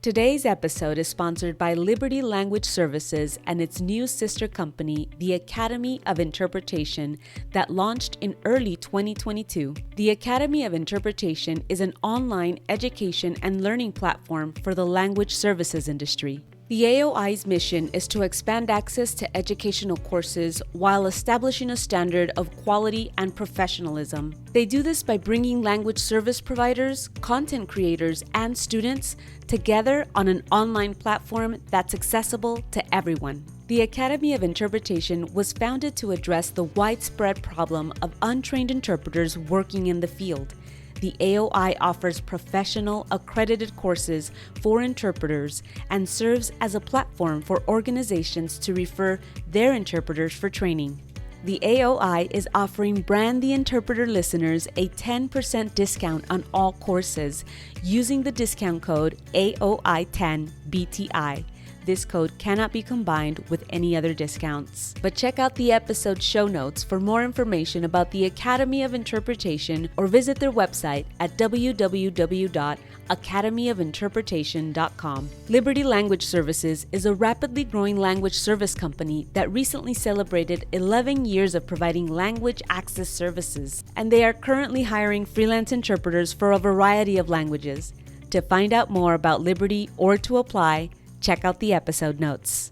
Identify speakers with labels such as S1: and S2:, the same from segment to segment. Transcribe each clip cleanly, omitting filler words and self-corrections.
S1: Today's episode is sponsored by Liberty Language Services and its new sister company, the Academy of Interpretation, that launched in early 2022. The Academy of Interpretation is an online education and learning platform for the language services industry. The AOI's mission is to expand access to educational courses while establishing a standard of quality and professionalism. They do this by bringing language service providers, content creators, and students together on an online platform that's accessible to everyone. The Academy of Interpretation was founded to address the widespread problem of untrained interpreters working in the field. The AOI offers professional, accredited courses for interpreters and serves as a platform for organizations to refer their interpreters for training. The AOI is offering Brand the Interpreter listeners a 10% discount on all courses using the discount code AOI10BTI. This code cannot be combined with any other discounts. But check out the episode show notes for more information about the Academy of Interpretation or visit their website at www.academyofinterpretation.com. Liberty Language Services is a rapidly growing language service company that recently celebrated 11 years of providing language access services, and they are currently hiring freelance interpreters for a variety of languages. To find out more about Liberty or to apply, check out the episode notes.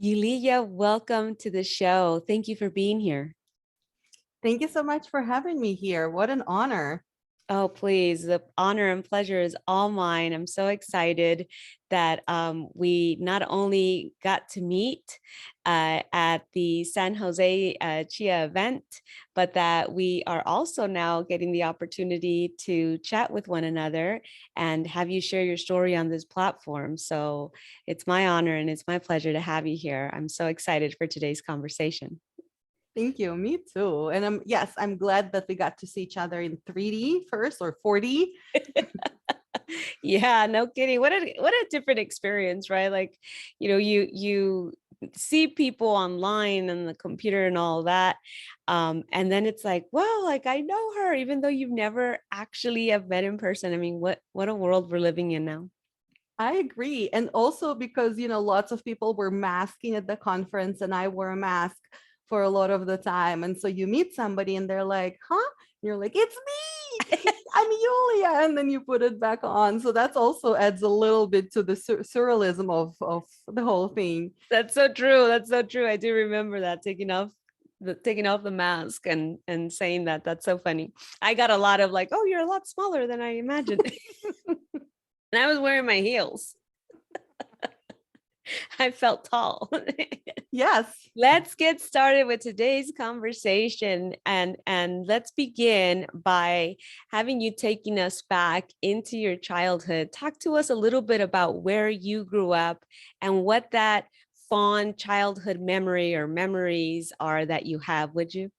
S1: Yuliya, welcome to the show. Thank you for being here.
S2: Thank you so much for having me here. What an honor.
S1: Oh, please. The honor and pleasure is all mine. I'm so excited that we not only got to meet at the San Jose Chia event, but that we are also now getting the opportunity to chat with one another and have you share your story on this platform. So it's my honor and it's my pleasure to have you here. I'm so excited for today's conversation.
S2: Thank you. Me too. And I'm glad that we got to see each other in 3D first or 4D.
S1: Yeah, no kidding. What a different experience, right? Like, you see people online and the computer and all that. And then it's like, well, like I know her, even though you've never actually have met in person. I mean, what a world we're living in now.
S2: I agree. And also because, lots of people were masking at the conference and I wore a mask for a lot of the time. And so you meet somebody and they're like, huh? And you're like, it's me. I'm Yuliya. And then you put it back on. So that's also adds a little bit to the surrealism of the whole thing.
S1: That's so true. That's so true. I do remember that taking off the mask and saying that. That's so funny. I got a lot of like, oh, you're a lot smaller than I imagined. And I was wearing my heels. I felt tall.
S2: Yes.
S1: Let's get started with today's conversation and let's begin by having you taking us back into your childhood. Talk to us a little bit about where you grew up and what that fond childhood memory or memories are that you have, would you?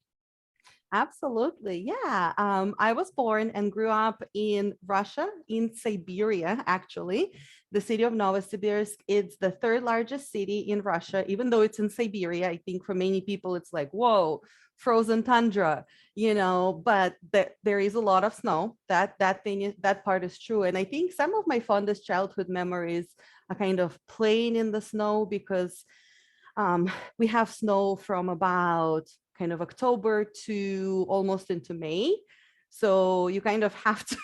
S2: Absolutely. Yeah. I was born and grew up in Russia, in Siberia, actually. The city of Novosibirsk is the third largest city in Russia, even though it's in Siberia. I think for many people, it's like, whoa, frozen tundra, but there is a lot of snow. That part is true. And I think some of my fondest childhood memories are kind of playing in the snow because we have snow from about kind of October to almost into May. So you kind of have to,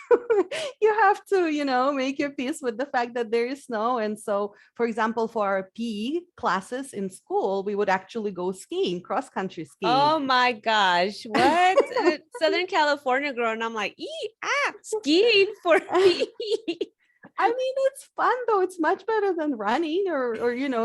S2: make your peace with the fact that there is snow. And so, for example, for our PE classes in school, we would actually go skiing, cross-country skiing.
S1: Oh my gosh. What? Southern California girl. And I'm like, skiing for PE.
S2: I mean, it's fun though. It's much better than running or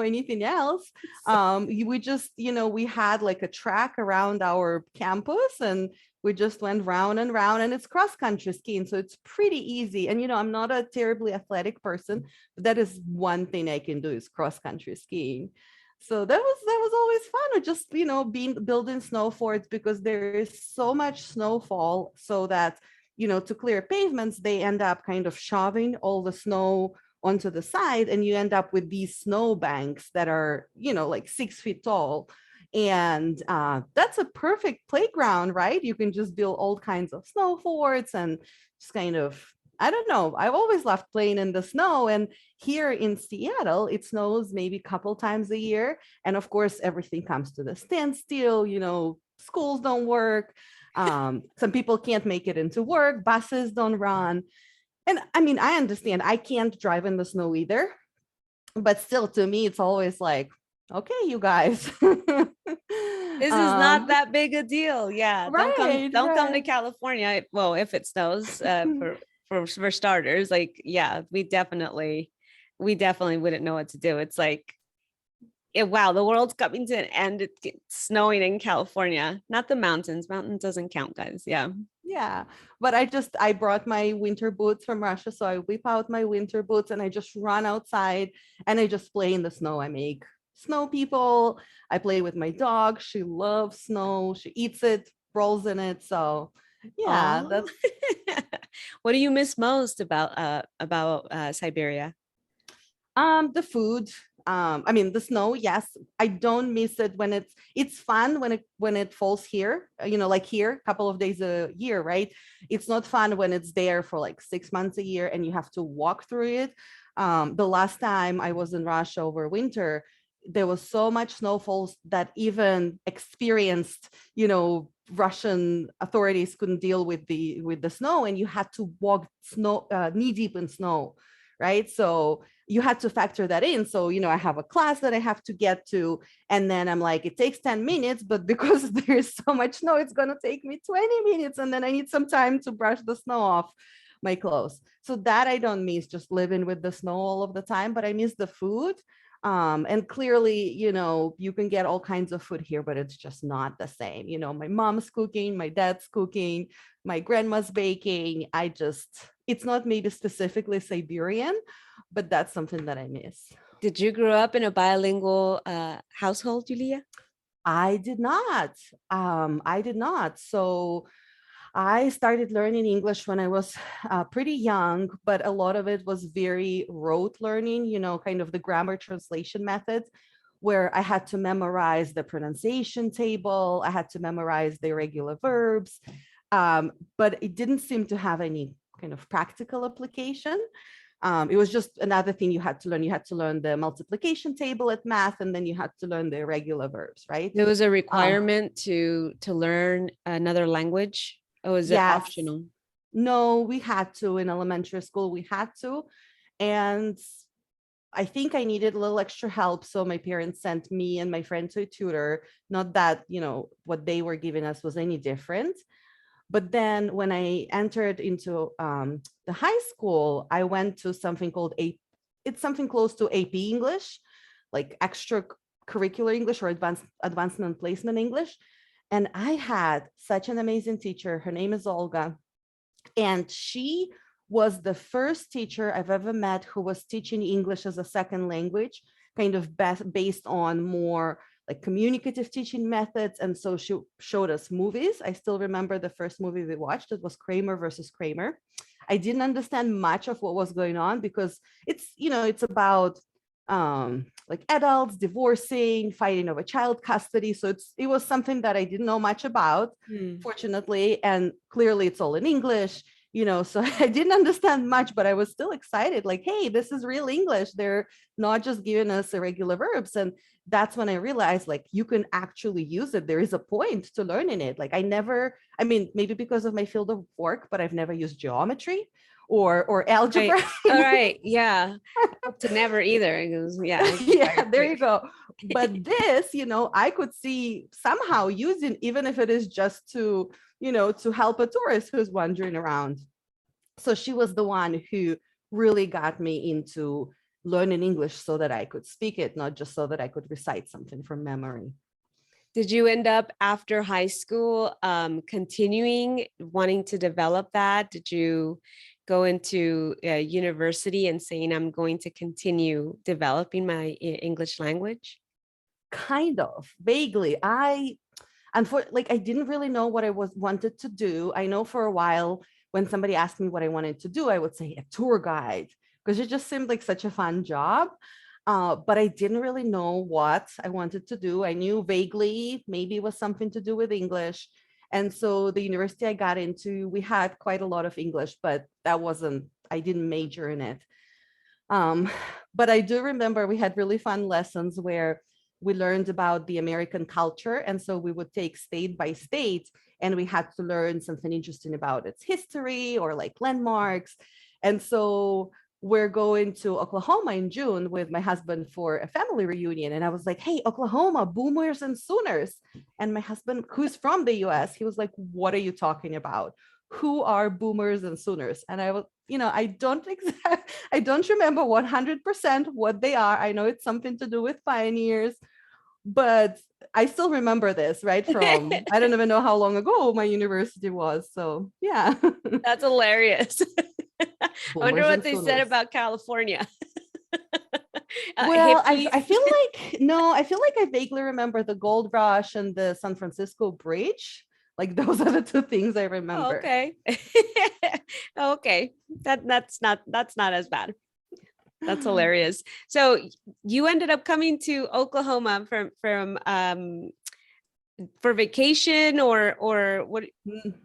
S2: anything else. We just, we had like a track around our campus and we just went round and round, and it's cross-country skiing, so it's pretty easy. And I'm not a terribly athletic person, but that is one thing I can do is cross-country skiing. So that was always fun, or just building snow forts because there is so much snowfall, so that to clear pavements, they end up kind of shoving all the snow onto the side, and you end up with these snow banks that are, like 6 feet tall. And that's a perfect playground, right? You can just build all kinds of snow forts and just kind of, I don't know. I've always loved playing in the snow. And here in Seattle, it snows maybe a couple times a year. And of course, everything comes to the standstill, schools don't work. Some people can't make it into work, buses don't run. And I mean, I understand I can't drive in the snow either, but still to me, it's always like, okay, you guys.
S1: This is not that big a deal. Yeah.
S2: Right,
S1: Don't come to
S2: right.
S1: California. Well, if it snows, for starters, like, yeah, we definitely wouldn't know what to do. It's like, wow, the world's coming to an end. It's snowing in California, not the mountains. Mountains doesn't count, guys. Yeah.
S2: Yeah, but I brought my winter boots from Russia, so I whip out my winter boots and I just run outside and I just play in the snow. I make snow people. I play with my dog. She loves snow. She eats it, rolls in it. So yeah,
S1: Oh,
S2: that's
S1: what do you miss most about Siberia?
S2: the food. I mean the snow, yes. I don't miss it when it's fun when it falls here, like here, a couple of days a year, right? It's not fun when it's there for like 6 months a year and you have to walk through it. The last time I was in Russia over winter, there was so much snowfalls that even experienced, Russian authorities couldn't deal with the snow, and you had to walk snow knee deep in snow, right? So you had to factor that in. So, I have a class that I have to get to, and then I'm like, it takes 10 minutes, but because there's so much snow, it's going to take me 20 minutes. And then I need some time to brush the snow off my clothes. So that I don't miss, just living with the snow all of the time, but I miss the food. And clearly, you can get all kinds of food here, but it's just not the same. My mom's cooking, my dad's cooking, my grandma's baking. It's not maybe specifically Siberian, but that's something that I miss.
S1: Did you grow up in a bilingual household, Yuliya?
S2: I did not. I did not. So I started learning English when I was pretty young, but a lot of it was very rote learning, kind of the grammar translation method, where I had to memorize the pronunciation table, I had to memorize the irregular verbs, but it didn't seem to have any kind of practical application. It was just another thing you had to learn. You had to learn the multiplication table at math, and then you had to learn the irregular verbs, right?
S1: There was a
S2: Uh,
S1: requirement to learn another language, or was it
S2: yes.
S1: optional?
S2: No, we had to in elementary school. We had to. And I think I needed a little extra help. So my parents sent me and my friend to a tutor. Not that, what they were giving us was any different. But then when I entered into the high school, I went to something called it's something close to AP English, like extracurricular English or advancement placement English. And I had such an amazing teacher. Her name is Olga. And she was the first teacher I've ever met who was teaching English as a second language, kind of based on more like communicative teaching methods. And so she showed us movies. I still remember the first movie we watched. It was Kramer versus Kramer. I didn't understand much of what was going on because it's about like adults divorcing, fighting over child custody. So it was something that I didn't know much about,
S1: Hmm.
S2: fortunately, and clearly it's all in English. So I didn't understand much, but I was still excited. Like, hey, this is real English. They're not just giving us irregular verbs. And that's when I realized, like, you can actually use it. There is a point to learning it. Like, I mean, maybe because of my field of work, but I've never used geometry or algebra.
S1: Right. All right. Yeah. Hope to never either. It goes, yeah, I
S2: Yeah, there you
S1: agree.
S2: go. But this, I could see somehow using, even if it is just to help a tourist who's wandering around. So she was the one who really got me into learning English so that I could speak it, not just so that I could recite something from memory.
S1: Did you end up after high school continuing wanting to develop that? Did you go into university and saying, I'm going to continue developing my English language?
S2: Kind of vaguely. I didn't really know what I was wanted to do. I know for a while when somebody asked me what I wanted to do, I would say a tour guide, because it just seemed like such a fun job. But I didn't really know what I wanted to do. I knew vaguely maybe it was something to do with English. And so the university I got into, we had quite a lot of English, but I didn't major in it. Um, but I do remember we had really fun lessons where we learned about the American culture. And so we would take state by state and we had to learn something interesting about its history or like landmarks. And so we're going to Oklahoma in June with my husband for a family reunion. And I was like, hey, Oklahoma, boomers and Sooners. And my husband, who's from the US, he was like, what are you talking about? Who are boomers and Sooners? And I was, I don't I don't remember 100% what they are. I know it's something to do with pioneers, but I still remember this, right? From, I don't even know how long ago my university was. So yeah.
S1: That's hilarious. I wonder what they said about California.
S2: Well, I feel like, no, I feel like I vaguely remember the gold rush and the San Francisco Bridge. Like those are the two things I remember.
S1: Okay. Okay. That's not as bad. That's hilarious. So you ended up coming to Oklahoma from for vacation or what?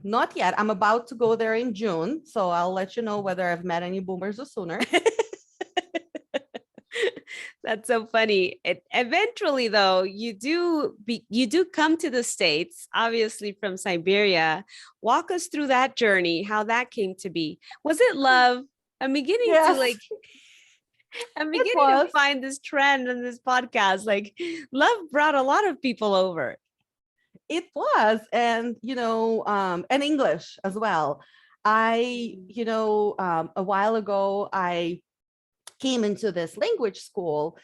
S2: Not yet. I'm about to go there in June, so I'll let you know whether I've met any boomers or Sooners.
S1: That's so funny. Eventually, though, you do come to the States, obviously from Siberia. Walk us through that journey, how that came to be. Was it love? I'm beginning to find this trend in this podcast. Like, love brought a lot of people over.
S2: It was, and and English as well. A while ago, I came into this language school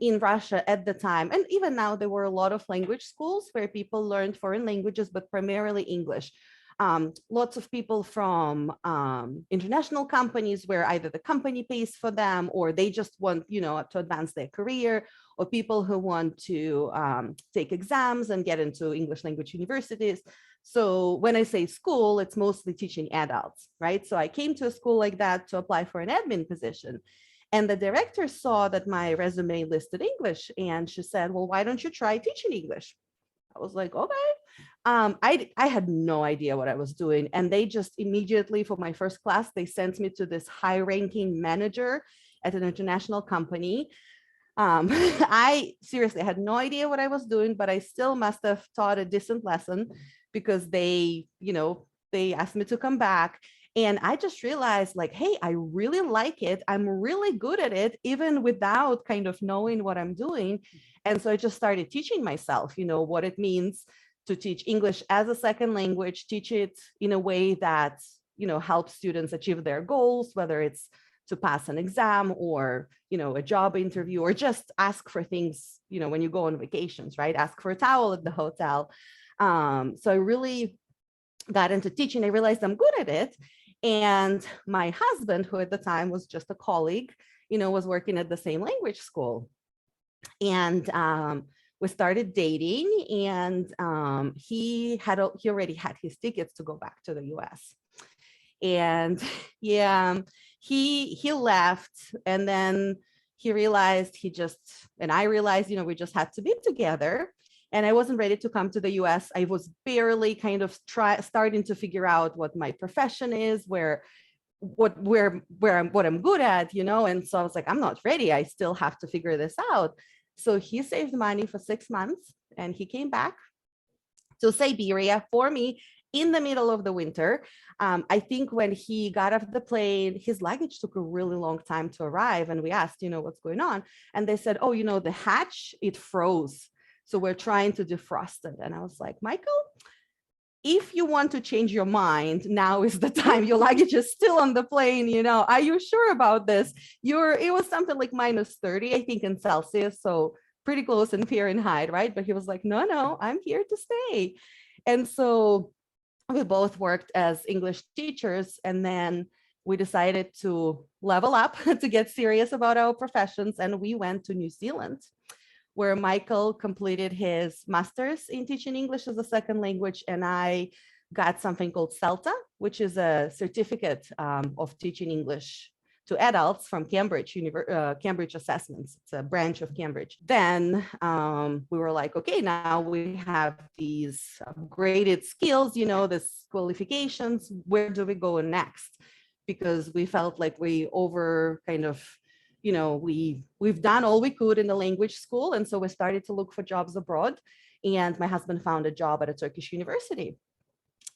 S2: in Russia at the time. And even now, there were a lot of language schools where people learned foreign languages, but primarily English. Lots of people from international companies where either the company pays for them or they just want, to advance their career, or people who want to take exams and get into English language universities. So when I say school, it's mostly teaching adults, right? So I came to a school like that to apply for an admin position. And the director saw that my resume listed English and she said, well, why don't you try teaching English? I was like, okay. I had no idea what I was doing. And they just immediately, for my first class, they sent me to this high ranking manager at an international company. I seriously had no idea what I was doing, but I still must have taught a decent lesson because they asked me to come back. And I just realized like, hey, I really like it. I'm really good at it, even without kind of knowing what I'm doing. And so I just started teaching myself, what it means to teach English as a second language, teach it in a way that, helps students achieve their goals, whether it's to pass an exam or, a job interview, or just ask for things, when you go on vacations, right? Ask for a towel at the hotel. So I really got into teaching. I realized I'm good at it. And my husband, who at the time was just a colleague, was working at the same language school. And we started dating, and he already had his tickets to go back to the US. And yeah, he left, and then he realized I realized, we just had to be together. And I wasn't ready to come to the US. I was barely kind of starting to figure out what my profession is, what I'm good at, And so I was like, I'm not ready. I still have to figure this out. So he saved money for 6 months and he came back to Siberia for me in the middle of the winter. I think when he got off the plane, his luggage took a really long time to arrive. And we asked, what's going on? And they said, oh, the hatch, it froze. So we're trying to defrost it. And I was like, Michael, if you want to change your mind, now is the time. Your luggage is still on the plane, are you sure about this? It was something like -30, I think, in Celsius. So pretty close in Fahrenheit, right? But he was like, no, I'm here to stay. And so we both worked as English teachers. And then we decided to level up to get serious about our professions. And we went to New Zealand, where Michael completed his master's in teaching English as a second language. And I got something called CELTA, which is a certificate of teaching English to adults from Cambridge Assessments. It's a branch of Cambridge. Then we were like, okay, now we have these upgraded skills, this qualifications. Where do we go next? Because we felt like we over kind of, we've done all we could in the language school. And so we started to look for jobs abroad. And my husband found a job at a Turkish university.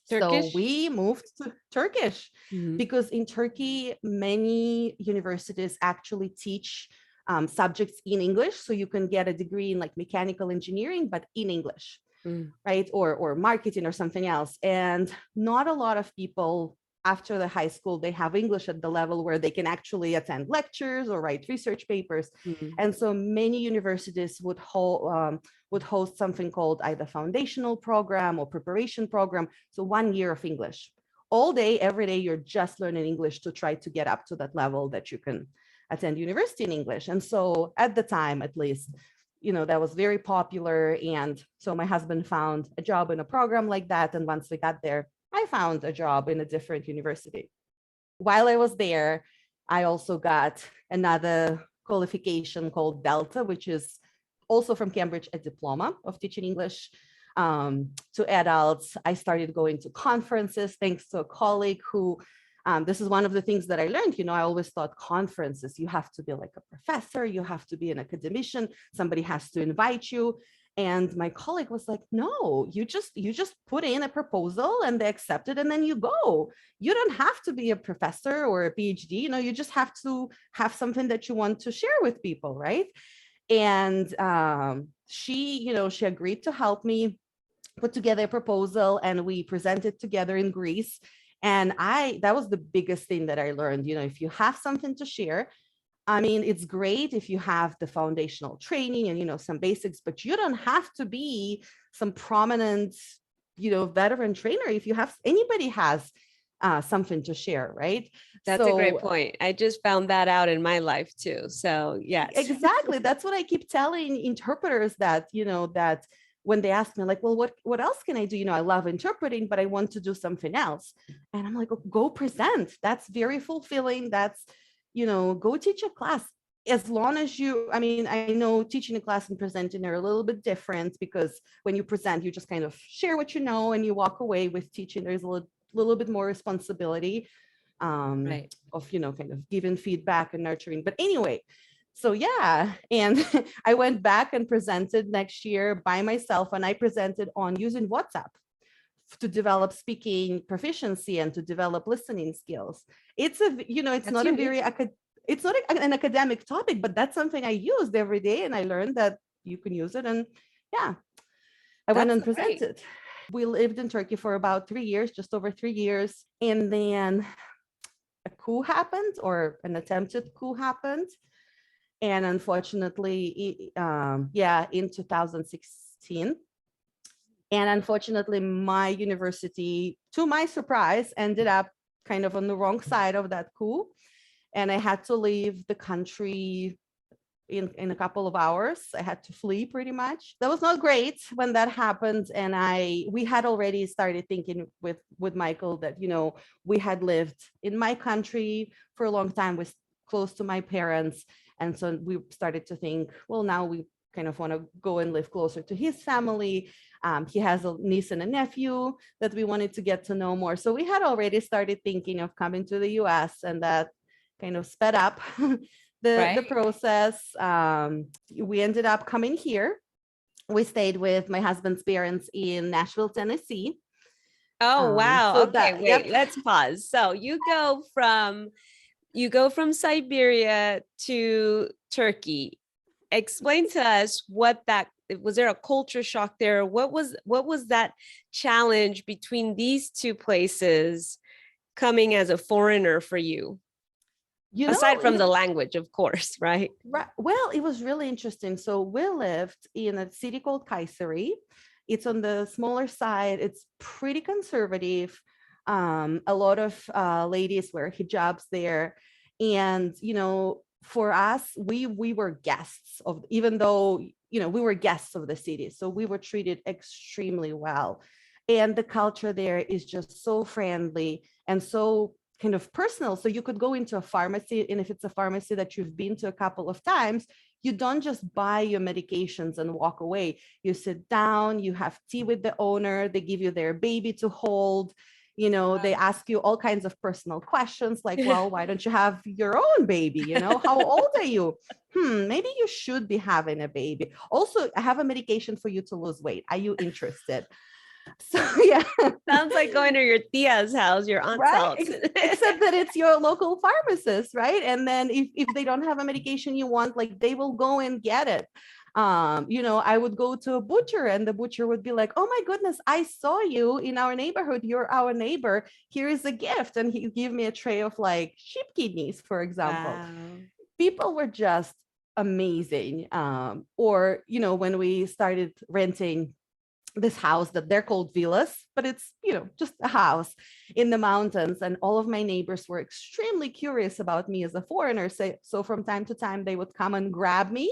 S2: So we moved to Turkish because in Turkey, many universities actually teach subjects in English. So you can get a degree in like mechanical engineering, but in English, right? Or marketing or something else. And not a lot of people after the high school, they have English at the level where they can actually attend lectures or write research papers. And so many universities would host something called either foundational program or preparation program. So 1 year of English. All day, every day, you're just learning English to try to get up to that level that you can attend university in English. And so at the time, at least, that was very popular. And so my husband found a job in a program like that. And once we got there, I found a job in a different university. While I was there, I also got another qualification called Delta, which is also from Cambridge, a diploma of teaching English to adults. I started going to conferences thanks to a colleague who, this is one of the things that I learned. I always thought conferences, you have to be like a professor, you have to be an academician, somebody has to invite you. And my colleague was like, no, you just put in a proposal and they accept it and then you go. You don't have to be a professor or a PhD, you just have to have something that you want to share with people, right? And she agreed to help me put together a proposal and we presented together in Greece. And that was the biggest thing that I learned, if you have something to share, I mean, it's great if you have the foundational training and, some basics, but you don't have to be some prominent, veteran trainer. If anybody has something to share, right?
S1: That's a great point. I just found that out in my life too. So yes.
S2: Exactly. That's what I keep telling interpreters that, that when they ask me like, well, what else can I do? I love interpreting, but I want to do something else. And I'm like, oh, go present. That's very fulfilling. That's, go teach a class. As long as I know teaching a class and presenting are a little bit different because when you present, you just kind of share what you know and you walk away. With teaching, there's a little bit more responsibility
S1: right.
S2: of, kind of giving feedback and nurturing. But anyway, so yeah, and I went back and presented next year by myself, and I presented on using WhatsApp to develop speaking proficiency and to develop listening skills. It's
S1: That's
S2: not
S1: unique.
S2: it's not an academic topic, but that's something I used every day, and I learned that you can use it. And yeah, I went and presented. Great. We lived in Turkey for about 3 years, just over 3 years, and then a coup happened, or an attempted coup happened. And unfortunately, in 2016. And unfortunately, my university, to my surprise, ended up kind of on the wrong side of that coup. And I had to leave the country in a couple of hours. I had to flee pretty much. That was not great when that happened. And we had already started thinking with Michael that, we had lived in my country for a long time, was close to my parents. And so we started to think, well, now we kind of want to go and live closer to his family. He has a niece and a nephew that we wanted to get to know more. So we had already started thinking of coming to the US, and that kind of sped up the process. We ended up coming here. We stayed with my husband's parents in Nashville, Tennessee.
S1: Oh, wow. So okay, wait, let's pause. So you go from Siberia to Turkey. Explain to us was there a culture shock there? What was that challenge between these two places coming as a foreigner for you? Aside from the language, of course, right?
S2: Right. Well, it was really interesting. So we lived in a city called Kayseri. It's on the smaller side. It's pretty conservative. A lot of ladies wear hijabs there. And, for us, we were guests of, even though, we were guests of the city. So we were treated extremely well. And the culture there is just so friendly and so kind of personal. So you could go into a pharmacy, and if it's a pharmacy that you've been to a couple of times, you don't just buy your medications and walk away. You sit down, you have tea with the owner, they give you their baby to hold. You know, they ask you all kinds of personal questions like, well, why don't you have your own baby? You know, how old are you? Maybe you should be having a baby. Also, I have a medication for you to lose weight. Are you interested? So yeah.
S1: Sounds like going to your tia's house, your aunt's
S2: Right.
S1: house.
S2: Except that it's your local pharmacist, right? And then if they don't have a medication you want, like they will go and get it. You know, I would go to a butcher and the butcher would be like, oh my goodness, I saw you in our neighborhood. You're our neighbor. Here is a gift. And he'd give me a tray of like sheep kidneys, for example.
S1: Wow.
S2: People were just amazing. Or, you know, when we started renting this house that they're called villas, but it's, you know, just a house in the mountains. And all of my neighbors were extremely curious about me as a foreigner. So from time to time, they would come and grab me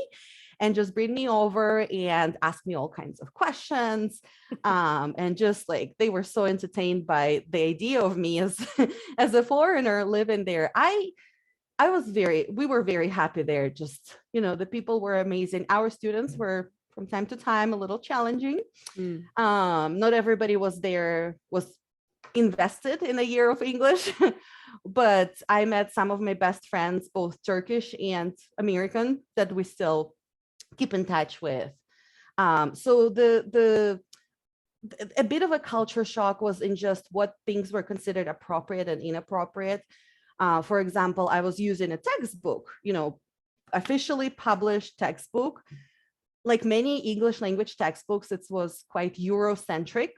S2: and just bring me over and ask me all kinds of questions. And just like, they were so entertained by the idea of me as, as a foreigner living there. We were very happy there. Just, you know, the people were amazing. Our students were from time to time a little challenging. Not everybody was invested in a year of English, but I met some of my best friends, both Turkish and American, that we still keep in touch with. So a bit of a culture shock was in just what things were considered appropriate and inappropriate. For example, I was using a textbook, you know, officially published textbook. Like many English language textbooks, it was quite Eurocentric.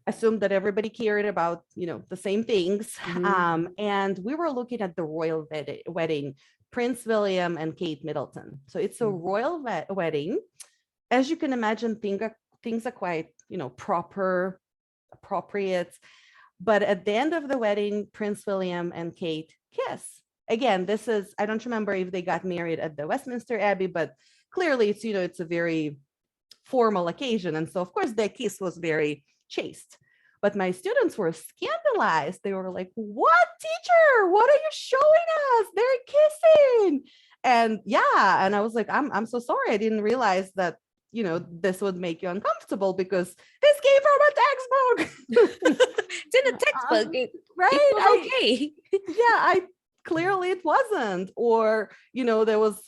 S2: Assumed that everybody cared about, you know, the same things. And we were looking at the royal wedding, Prince William and Kate Middleton. So it's a royal wedding. As you can imagine, things are quite, you know, proper, appropriate. But at the end of the wedding, Prince William and Kate kiss. Again, this is, I don't remember if they got married at the Westminster Abbey, but clearly it's, you know, it's a very formal occasion. And so of course their kiss was very chaste. But my students were scandalized. They were like, what, teacher? What are you showing us? They're kissing. And yeah, and I was like, I'm so sorry. I didn't realize that, you know, this would make you uncomfortable because this came from a textbook.
S1: It's in a textbook.
S2: Right?
S1: It's okay.
S2: Yeah, clearly it wasn't. Or, you know, there was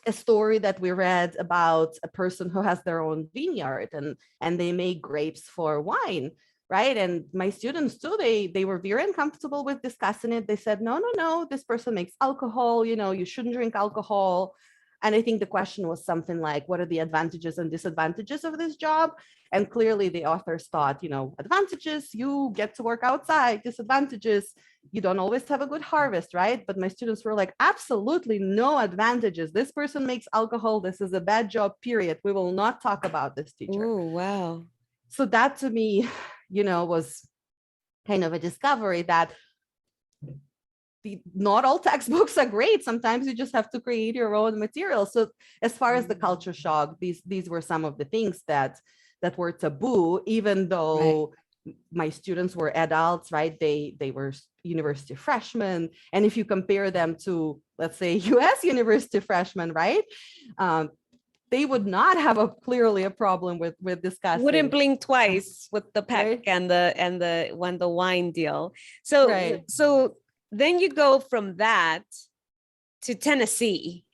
S2: a story that we read about a person who has their own vineyard and they make grapes for wine, right? And my students too, they were very uncomfortable with discussing it. They said, no, this person makes alcohol, you know, you shouldn't drink alcohol. And I think the question was something like, what are the advantages and disadvantages of this job? And clearly the authors thought, you know, advantages, you get to work outside. Disadvantages, you don't always have a good harvest, right? But my students were like, absolutely no advantages. This person makes alcohol. This is a bad job, period. We will not talk about this, teacher.
S1: Oh, wow.
S2: So that to me, you know, was kind of a discovery that not all textbooks are great. Sometimes you just have to create your own material. So as far as the culture shock, these were some of the things that were taboo, even though my students were adults, right? They were university freshmen. And if you compare them to, let's say, US university freshmen, right? They would not have clearly a problem with discussing.
S1: Wouldn't blink twice with the peck, right? and the wine deal. So so then you go from that to Tennessee.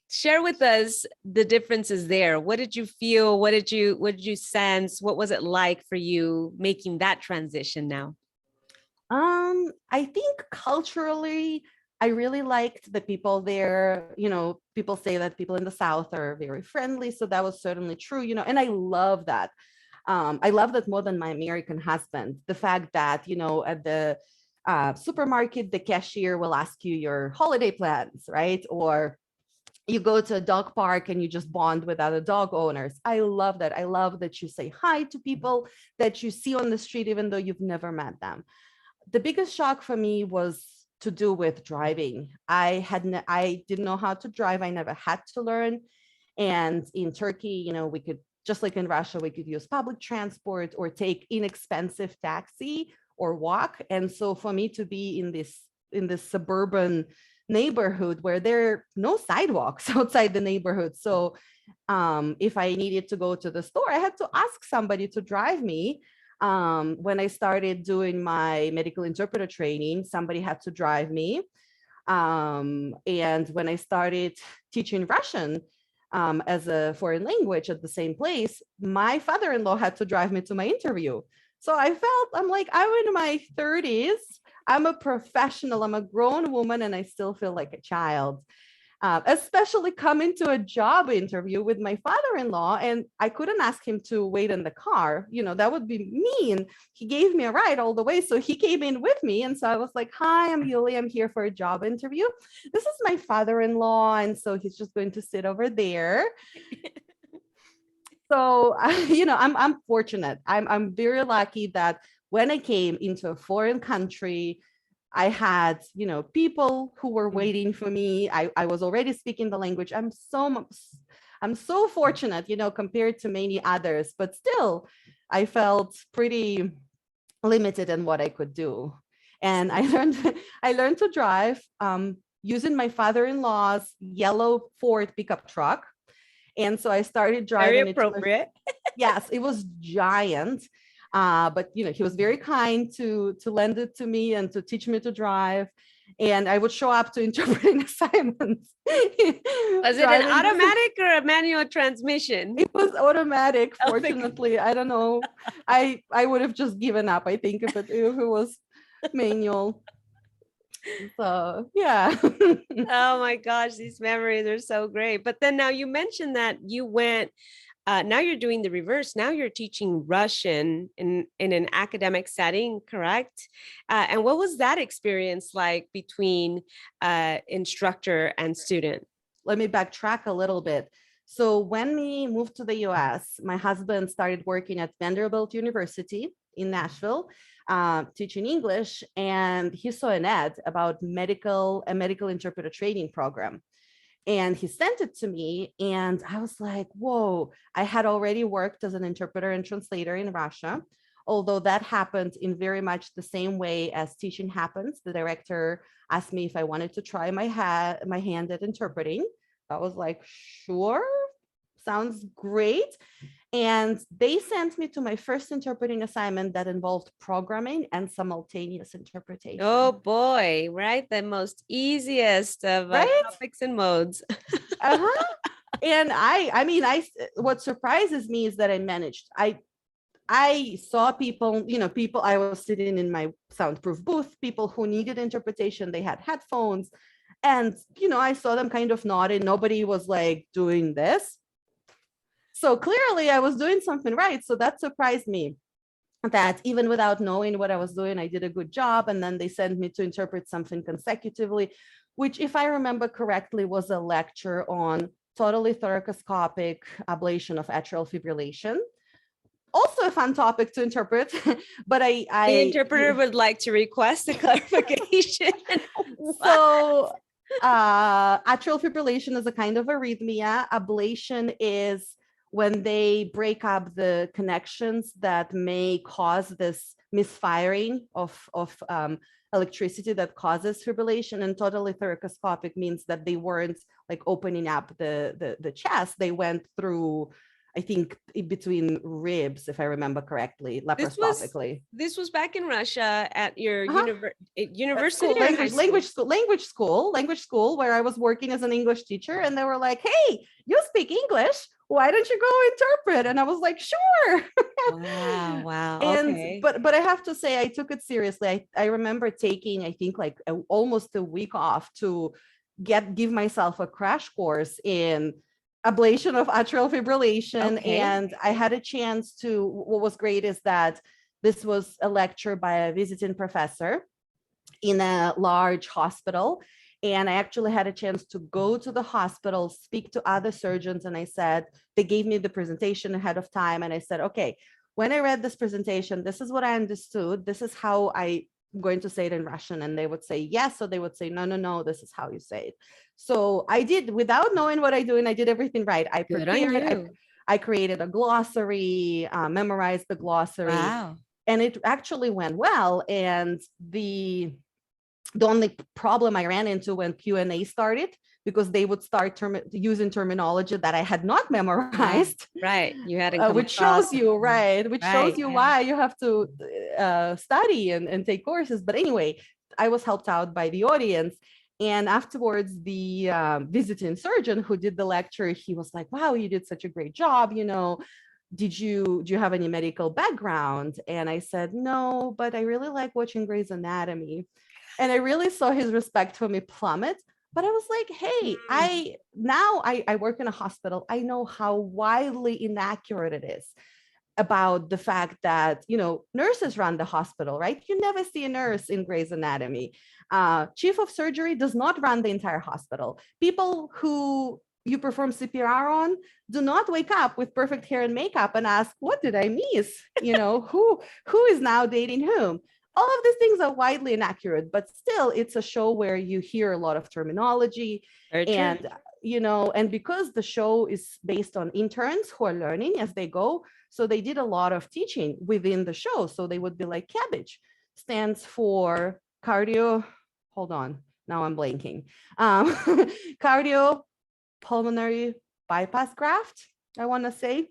S1: Share with us the differences there. What did you feel? What did you sense? What was it like for you making that transition now?
S2: I think culturally, I really liked the people there. You know, people say that people in the South are very friendly. So that was certainly true, you know, and I love that. I love that more than my American husband. The fact that, you know, at the supermarket, the cashier will ask you your holiday plans, right? Or you go to a dog park and you just bond with other dog owners. I love that. I love that you say hi to people that you see on the street, even though you've never met them. The biggest shock for me was to do with driving. I didn't know how to drive. I never had to learn. And in Turkey, you know, we could just like in Russia, we could use public transport or take inexpensive taxi or walk. And so for me to be in this suburban neighborhood where there are no sidewalks outside the neighborhood. So if I needed to go to the store, I had to ask somebody to drive me. When I started doing my medical interpreter training, somebody had to drive me. And when I started teaching Russian as a foreign language at the same place, my father-in-law had to drive me to my interview. So I'm like, I'm in my 30s. I'm a professional. I'm a grown woman, and I still feel like a child. Especially coming to a job interview with my father-in-law, and I couldn't ask him to wait in the car. That would be mean. He gave me a ride all the way, so he came in with me. And so I was like, hi, I'm Yuliya. I'm here for a job interview. This is my father-in-law, and so he's just going to sit over there. So, I'm fortunate. I'm very lucky that when I came into a foreign country, I had, people who were waiting for me. I was already speaking the language. I'm so fortunate, compared to many others, but still, I felt pretty limited in what I could do. And I learned to drive using my father-in-law's yellow Ford pickup truck. And so I started driving.
S1: Very appropriate.
S2: Yes, it was giant. But he was very kind to lend it to me and to teach me to drive. And I would show up to interpreting assignments.
S1: Was it an automatic or a manual transmission?
S2: It was automatic, fortunately. I don't know. I would have just given up, I think, if it was manual. So yeah.
S1: Oh my gosh, these memories are so great. But then now you mentioned that you went, now you're doing the reverse. Now you're teaching Russian in an academic setting, correct? And what was that experience like between instructor and student?
S2: Let me backtrack a little bit. So when we moved to the US, my husband started working at Vanderbilt University in Nashville, teaching English, and he saw an ad about a medical interpreter training program. And he sent it to me, and I was like, whoa, I had already worked as an interpreter and translator in Russia, although that happened in very much the same way as teaching happens. The director asked me if I wanted to try my hand at interpreting. I was like, sure, sounds great. And they sent me to my first interpreting assignment that involved programming and simultaneous interpretation.
S1: Oh boy, right? The most easiest of topics and modes.
S2: Uh-huh. And what surprises me is that I managed. I saw people, I was sitting in my soundproof booth, people who needed interpretation, they had headphones. And, I saw them kind of nodding. Nobody was like doing this. So clearly I was doing something right. So that surprised me, that even without knowing what I was doing, I did a good job. And then they sent me to interpret something consecutively, which, if I remember correctly, was a lecture on totally thoracoscopic ablation of atrial fibrillation. Also a fun topic to interpret, but the
S1: interpreter would like to request a clarification.
S2: So atrial fibrillation is a kind of arrhythmia. Ablation is when they break up the connections that may cause this misfiring of electricity that causes fibrillation. And totally thoracoscopic means that they weren't like opening up the chest. They went through, I think, in between ribs, if I remember correctly, laparoscopically.
S1: This was back in Russia at your university,
S2: language school, where I was working as an English teacher, and they were like, "Hey, you speak English? Why don't you go interpret?" And I was like, "Sure."
S1: Wow.
S2: And
S1: okay.
S2: but I have to say, I took it seriously. I remember taking, I think, like almost a week off to give myself a crash course in ablation of atrial fibrillation. Okay. And I had a chance to, what was great is that this was a lecture by a visiting professor in a large hospital. And I actually had a chance to go to the hospital, speak to other surgeons. And I said, they gave me the presentation ahead of time. And I said, okay, when I read this presentation, this is what I understood. This is how I'm going to say it in Russian. And they would say yes, or they would say, no, this is how you say it. So I did, without knowing what I'm doing, I did everything right. I prepared, I created a glossary, memorized the glossary,
S1: Wow.
S2: and it actually went well. And the only problem I ran into when Q&A started, because they would start using terminology that I had not memorized,
S1: Right. You hadn't come
S2: which shows
S1: across it.
S2: you, right, which shows
S1: Right.
S2: you
S1: Yeah.
S2: why you have to study and take courses. But anyway, I was helped out by the audience. And afterwards, the visiting surgeon who did the lecture, he was like, wow, you did such a great job. Do you have any medical background? And I said, no, but I really like watching Grey's Anatomy. And I really saw his respect for me plummet. But I was like, hey, I work in a hospital. I know how wildly inaccurate it is about the fact that, nurses run the hospital, right? You never see a nurse in Grey's Anatomy. Chief of surgery does not run the entire hospital. People who you perform CPR on do not wake up with perfect hair and makeup and ask, what did I miss? Who is now dating whom? All of these things are widely inaccurate, but still it's a show where you hear a lot of terminology.
S1: Very true.
S2: And and because the show is based on interns who are learning as they go, so they did a lot of teaching within the show. So they would be like, CABG stands for cardio, hold on, now I'm blanking. Cardio pulmonary bypass graft, I want to say.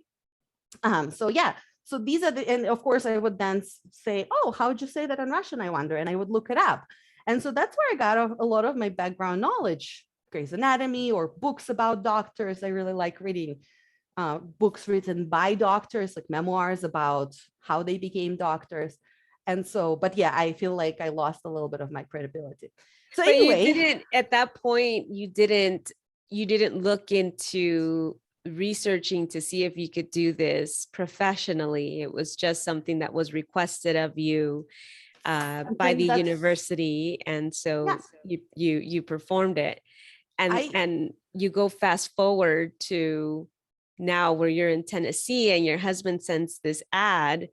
S2: So these are and of course I would then say, oh, how would you say that in Russian, I wonder? And I would look it up. And so that's where I got a lot of my background knowledge, Grey's Anatomy or books about doctors. I really like reading books written by doctors, like memoirs about how they became doctors. And so, but yeah, I feel like I lost a little bit of my credibility. So
S1: but
S2: anyway,
S1: you didn't, at that point, you didn't look into researching to see if you could do this professionally. It was just something that was requested of you by the university, and so you performed it. And you go fast forward to now where you're in Tennessee and your husband sends this ad.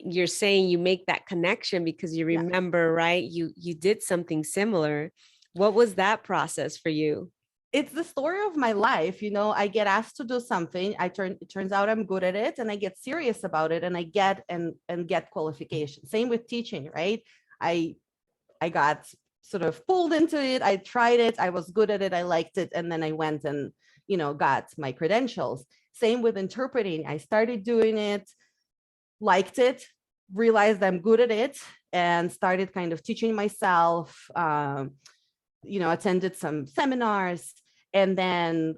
S1: You're saying you make that connection because you remember, right? You did something similar. What was that process for you?
S2: It's the story of my life. I get asked to do something. It turns out I'm good at it, and I get serious about it, and I get and get qualification. Same with teaching, right? I got sort of pulled into it. I tried it. I was good at it. I liked it. And then I went and, got my credentials. Same with interpreting. I started doing it, liked it, realized I'm good at it, and started kind of teaching myself, attended some seminars. And then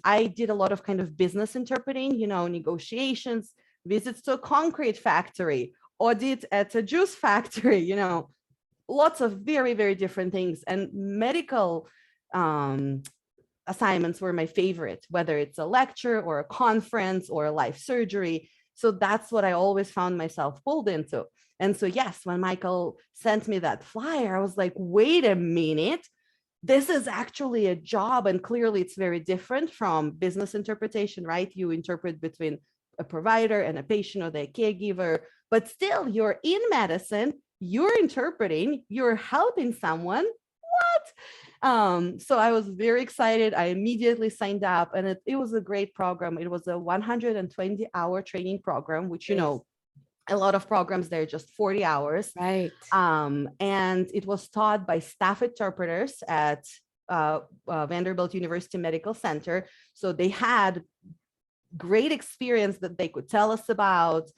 S2: I did a lot of kind of business interpreting, negotiations, visits to a concrete factory, audit at a juice factory, lots of very, very different things. And medical assignments were my favorite, whether it's a lecture or a conference or a life surgery. So that's what I always found myself pulled into. And so, yes, when Michael sent me that flyer, I was like, wait a minute, this is actually a job. And clearly it's very different from business interpretation, right? You interpret between a provider and a patient or their caregiver, but still you're in medicine, you're interpreting, you're helping someone. What? So I was very excited. I immediately signed up, and it was a great program. It was a 120-hour training program, which, a lot of programs, they're just 40 hours.
S1: Right.
S2: And it was taught by staff interpreters at Vanderbilt University Medical Center. So they had great experience that they could tell us about.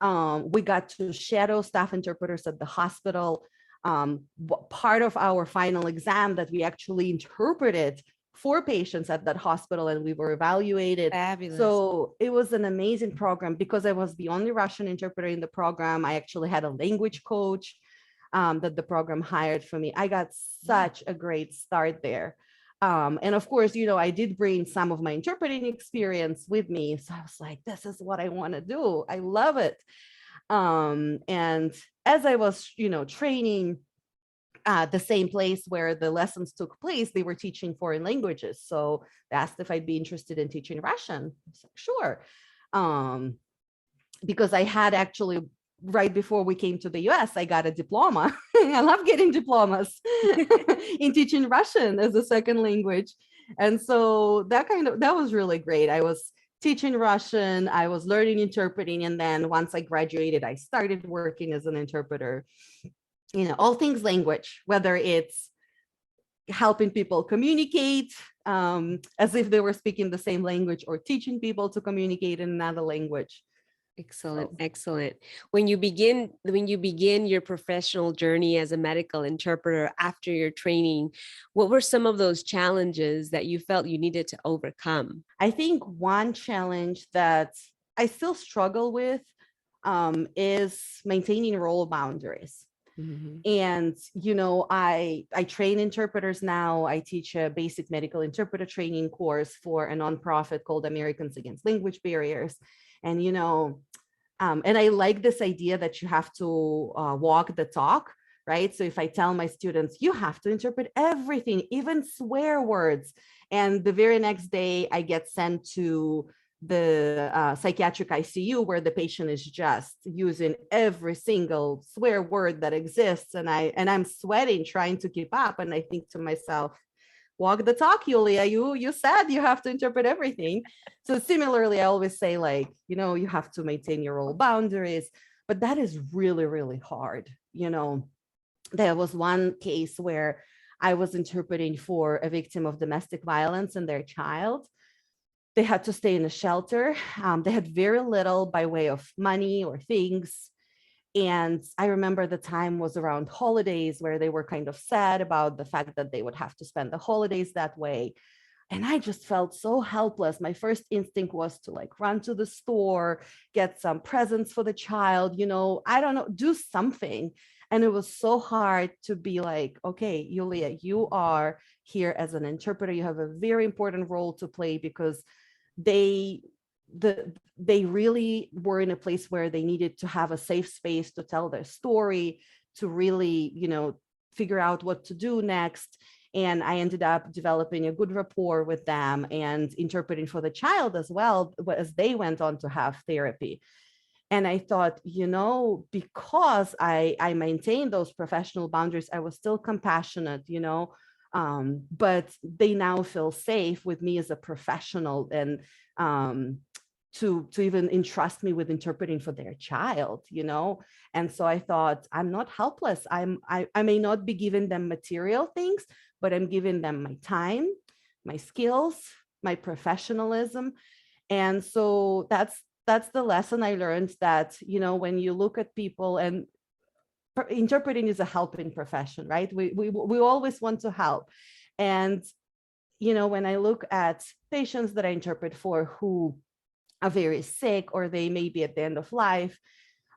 S2: Right. We got to shadow staff interpreters at the hospital. Part of our final exam that we actually interpreted for patients at that hospital, and we were evaluated.
S1: Fabulous.
S2: So it was an amazing program. Because I was the only Russian interpreter in the program, I actually had a language coach that the program hired for me. I got such a great start there. And of course, I did bring some of my interpreting experience with me. So I was like, this is what I want to do. I love it. And as I was, training, the same place where the lessons took place, they were teaching foreign languages. So they asked if I'd be interested in teaching Russian. I was like, sure. Because I had actually, right before we came to the US, I got a diploma. I love getting diplomas in teaching Russian as a second language. And so that was really great. I was teaching Russian, I was learning interpreting, and then once I graduated, I started working as an interpreter. All things language, whether it's helping people communicate as if they were speaking the same language, or teaching people to communicate in another language.
S1: Excellent, excellent. When you begin your professional journey as a medical interpreter after your training, what were some of those challenges that you felt you needed to overcome?
S2: I think one challenge that I still struggle with is maintaining role boundaries.
S1: Mhm.
S2: And I train interpreters now. I teach a basic medical interpreter training course for a nonprofit called Americans Against Language Barriers. And and I like this idea that you have to walk the talk, right? So if I tell my students, you have to interpret everything, even swear words, and the very next day I get sent to the psychiatric ICU where the patient is just using every single swear word that exists, and I'm sweating trying to keep up, and I think to myself, walk the talk, Yuliya. You said you have to interpret everything. So similarly, I always say, like, you have to maintain your role boundaries, but that is really, really hard. There was one case where I was interpreting for a victim of domestic violence and their child. They had to stay in a shelter. They had very little by way of money or things. And I remember the time was around holidays where they were kind of sad about the fact that they would have to spend the holidays that way. And I just felt so helpless. My first instinct was to like run to the store, get some presents for the child, I don't know, do something. And it was so hard to be like, okay, Yuliya, you are here as an interpreter. You have a very important role to play, because they they really were in a place where they needed to have a safe space to tell their story, to really figure out what to do next. And I ended up developing a good rapport with them and interpreting for the child as well as they went on to have therapy. And I thought, because I maintained those professional boundaries, I was still compassionate, but they now feel safe with me as a professional, and to even entrust me with interpreting for their child. And so I thought, I'm not helpless. I may not be giving them material things, but I'm giving them my time, my skills, my professionalism. And so that's the lesson I learned, that when you look at people, and interpreting is a helping profession, right? We always want to help. And when I look at patients that I interpret for who are very sick, or they may be at the end of life,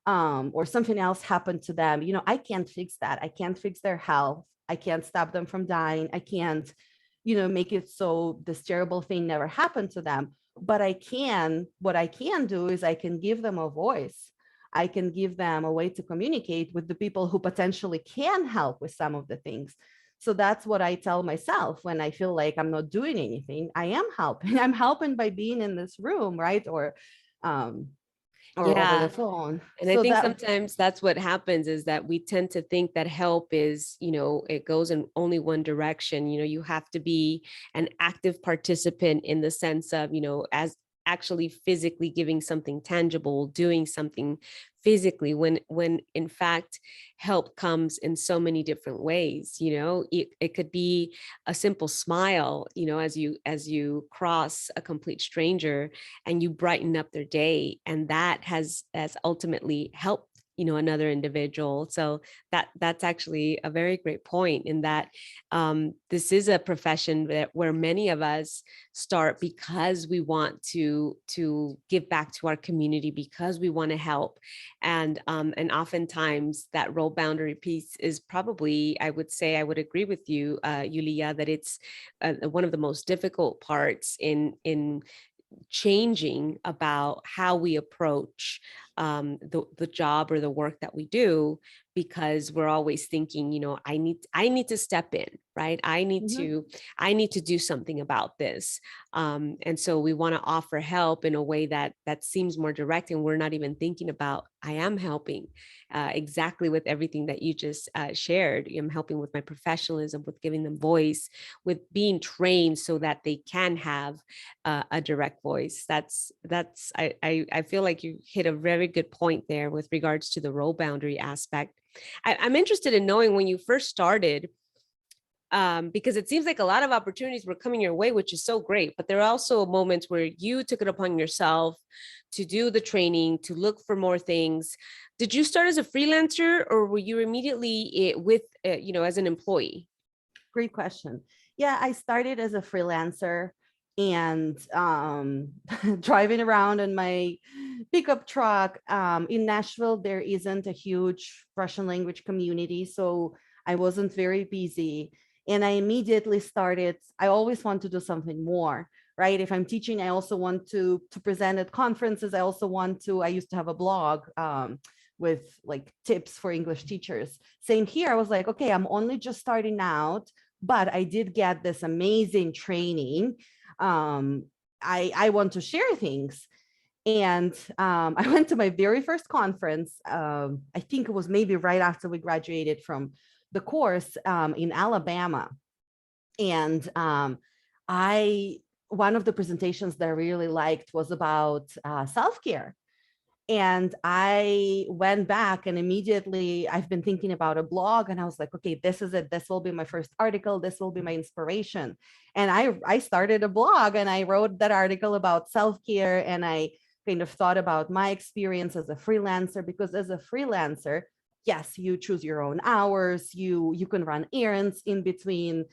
S2: or something else happened to them, I can't fix that. I can't fix their health. I can't stop them from dying. I can't make it so this terrible thing never happened to them. But what I can do is I can give them a voice. I can give them a way to communicate with the people who potentially can help with some of the things. So that's what I tell myself when I feel like I'm not doing anything. I am helping. I'm helping by being in this room, right? Or over the
S1: Yeah.
S2: phone.
S1: And I
S2: So
S1: think
S2: that
S1: sometimes that's what happens, is that we tend to think that help is, it goes in only one direction. You have to be an active participant in the sense of, as actually physically giving something tangible, doing something physically, when in fact help comes in so many different ways. It could be a simple smile, as you cross a complete stranger and you brighten up their day, and that has ultimately helped another individual. So that's actually a very great point, in that this is a profession where many of us start because we want to give back to our community, because we want to help. And oftentimes that role boundary piece is probably, I would say, I would agree with you, Yuliya, that it's one of the most difficult parts in changing about how we approach the job or the work that we do, because we're always thinking, I need to step in, right? I need to do something about this. And so we want to offer help in a way that seems more direct, and we're not even thinking about, I am helping exactly with everything that you just shared. I'm helping with my professionalism, with giving them voice, with being trained so that they can have a direct voice. I feel like you hit a very good point there with regards to the role boundary aspect. I'm interested in knowing when you first started, because it seems like a lot of opportunities were coming your way, which is so great. But there are also moments where you took it upon yourself to do the training, to look for more things. Did you start as a freelancer, or were you immediately as an employee?
S2: Great question. Yeah, I started as a freelancer and driving around in my pickup truck. In Nashville, there isn't a huge Russian language community, so I wasn't very busy. And I immediately started, I always want to do something more, right? If I'm teaching, I also want to present at conferences. I used to have a blog with like tips for English teachers. Same here. I was like, okay, I'm only just starting out, but I did get this amazing training. I want to share things. And I went to my very first conference. I think it was maybe right after we graduated from the course in Alabama. And one of the presentations that I really liked was about self-care. And I went back and immediately I've been thinking about a blog, and I was like, okay, this is it. This will be my first article. This will be my inspiration. And I started a blog and I wrote that article about self-care, and I kind of thought about my experience as a freelancer, because as a freelancer, yes, you choose your own hours. You can run errands in between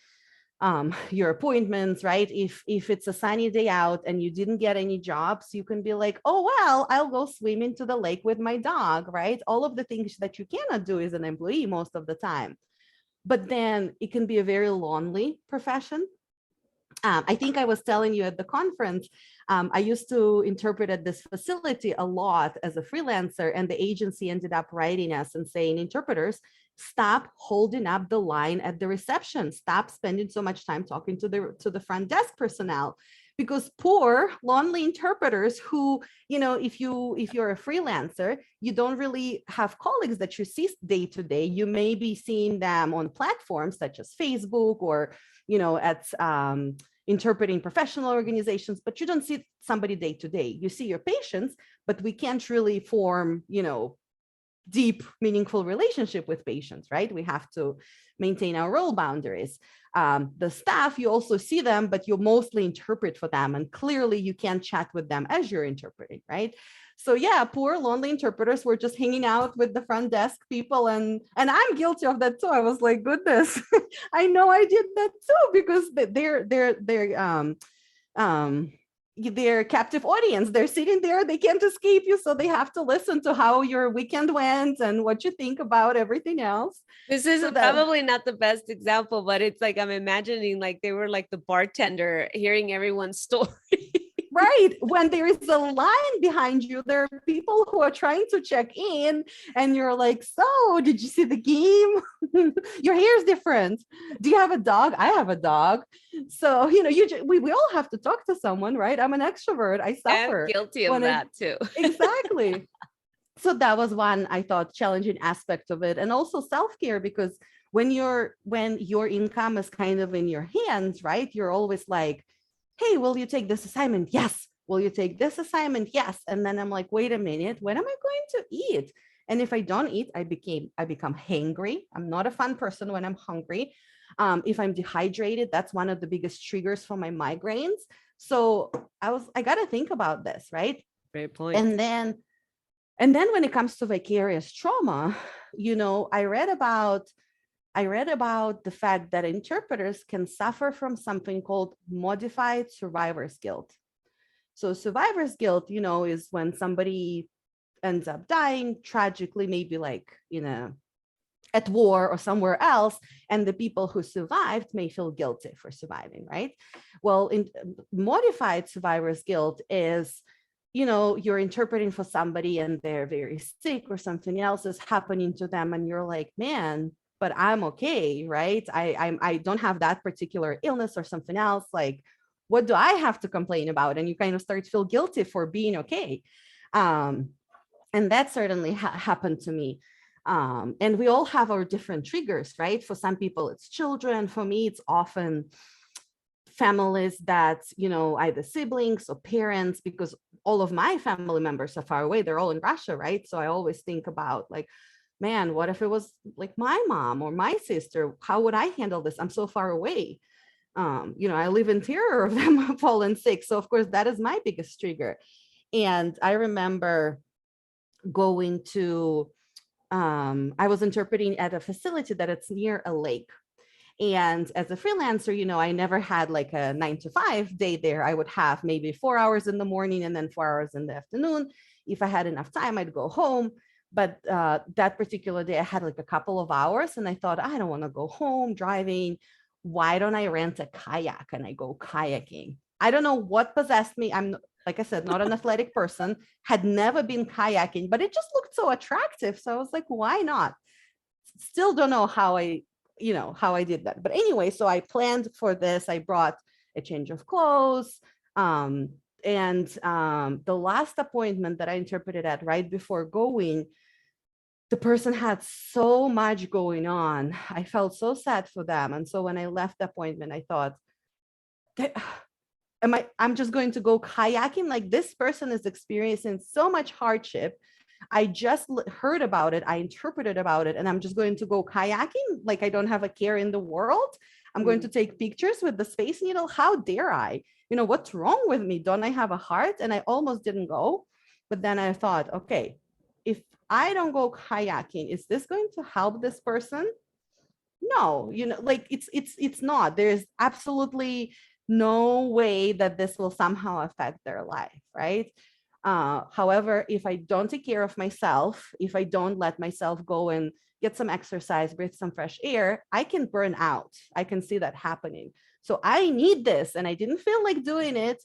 S2: your appointments, right? If it's a sunny day out and you didn't get any jobs, you can be like, oh, well, I'll go swim into the lake with my dog, right? All of the things that you cannot do as an employee most of the time. But then it can be a very lonely profession. I think I was telling you at the conference, I used to interpret at this facility a lot as a freelancer, and the agency ended up writing us and saying, interpreters, stop holding up the line at the reception. Stop spending so much time talking to the front desk personnel, because poor lonely interpreters who, if you're a freelancer, you don't really have colleagues that you see day to day. You may be seeing them on platforms such as Facebook or at interpreting professional organizations, but you don't see somebody day to day. You see your patients, but we can't really form deep, meaningful relationship with patients, right? We have to maintain our role boundaries. The staff, you also see them, but you mostly interpret for them, and clearly you can't chat with them as you're interpreting, right? So yeah, poor lonely interpreters were just hanging out with the front desk people, and I'm guilty of that too. I was like, goodness, I know I did that too, because they're captive audience. They're sitting there, they can't escape you, so they have to listen to how your weekend went and what you think about everything else.
S1: This is probably not the best example, but it's like I'm imagining like they were like the bartender hearing everyone's story.
S2: Right. When there is a line behind you, there are people who are trying to check in, and you're like, so did you see the game? Your hair is different. Do you have a dog? I have a dog. So, we all have to talk to someone, right? I'm an extrovert. I suffer.
S1: I'm guilty of that too.
S2: Exactly. So that was one, I thought, challenging aspect of it. And also self-care, because when your income is kind of in your hands, right? You're always like, hey, will you take this assignment? Yes. Will you take this assignment? Yes. And then I'm like, wait a minute, when am I going to eat? And if I don't eat, I become hangry. I'm not a fun person when I'm hungry. If I'm dehydrated, that's one of the biggest triggers for my migraines. So I got to think about this, right?
S1: Great point.
S2: And then when it comes to vicarious trauma, I read about the fact that interpreters can suffer from something called modified survivor's guilt. So survivor's guilt, is when somebody ends up dying tragically, maybe like, at war or somewhere else, and the people who survived may feel guilty for surviving, right? Well, in modified survivor's guilt is you're interpreting for somebody and they're very sick or something else is happening to them. And you're like, man, but I'm okay, right? I don't have that particular illness or something else. Like, what do I have to complain about? And you kind of start to feel guilty for being okay. Um, and that certainly happened to me. And we all have our different triggers, right? For some people, it's children. For me, it's often families that, either siblings or parents, because all of my family members are far away. They're all in Russia, right? So I always think about like, man, what if it was like my mom or my sister? How would I handle this? I'm so far away. I live in terror of them falling sick. So of course, that is my biggest trigger. And I remember going to, I was interpreting at a facility that it's near a lake. And as a freelancer, I never had like a 9 to 5 day there. I would have maybe 4 hours in the morning and then 4 hours in the afternoon. If I had enough time, I'd go home. But that particular day, I had like a couple of hours and I thought, I don't want to go home driving. Why don't I rent a kayak and I go kayaking? I don't know what possessed me. I'm, like I said, not an athletic person, had never been kayaking, but it just looked so attractive. So I was like, why not? Still don't know how I did that. But anyway, so I planned for this. I brought a change of clothes. And the last appointment that I interpreted at right before going, the person had so much going on. I felt so sad for them. And so when I left the appointment, I thought, I'm just going to go kayaking? Like, this person is experiencing so much hardship. I just heard about it. I interpreted about it, and I'm just going to go kayaking. Like, I don't have a care in the world. I'm going to take pictures with the Space Needle. How dare I? What's wrong with me? Don't I have a heart? And I almost didn't go. But then I thought, okay, if I don't go kayaking, is this going to help this person? No, like it's not. There's absolutely no way that this will somehow affect their life, right? However, if I don't take care of myself, if I don't let myself go and get some exercise, breathe some fresh air, I can burn out. I can see that happening. So I need this. And I didn't feel like doing it,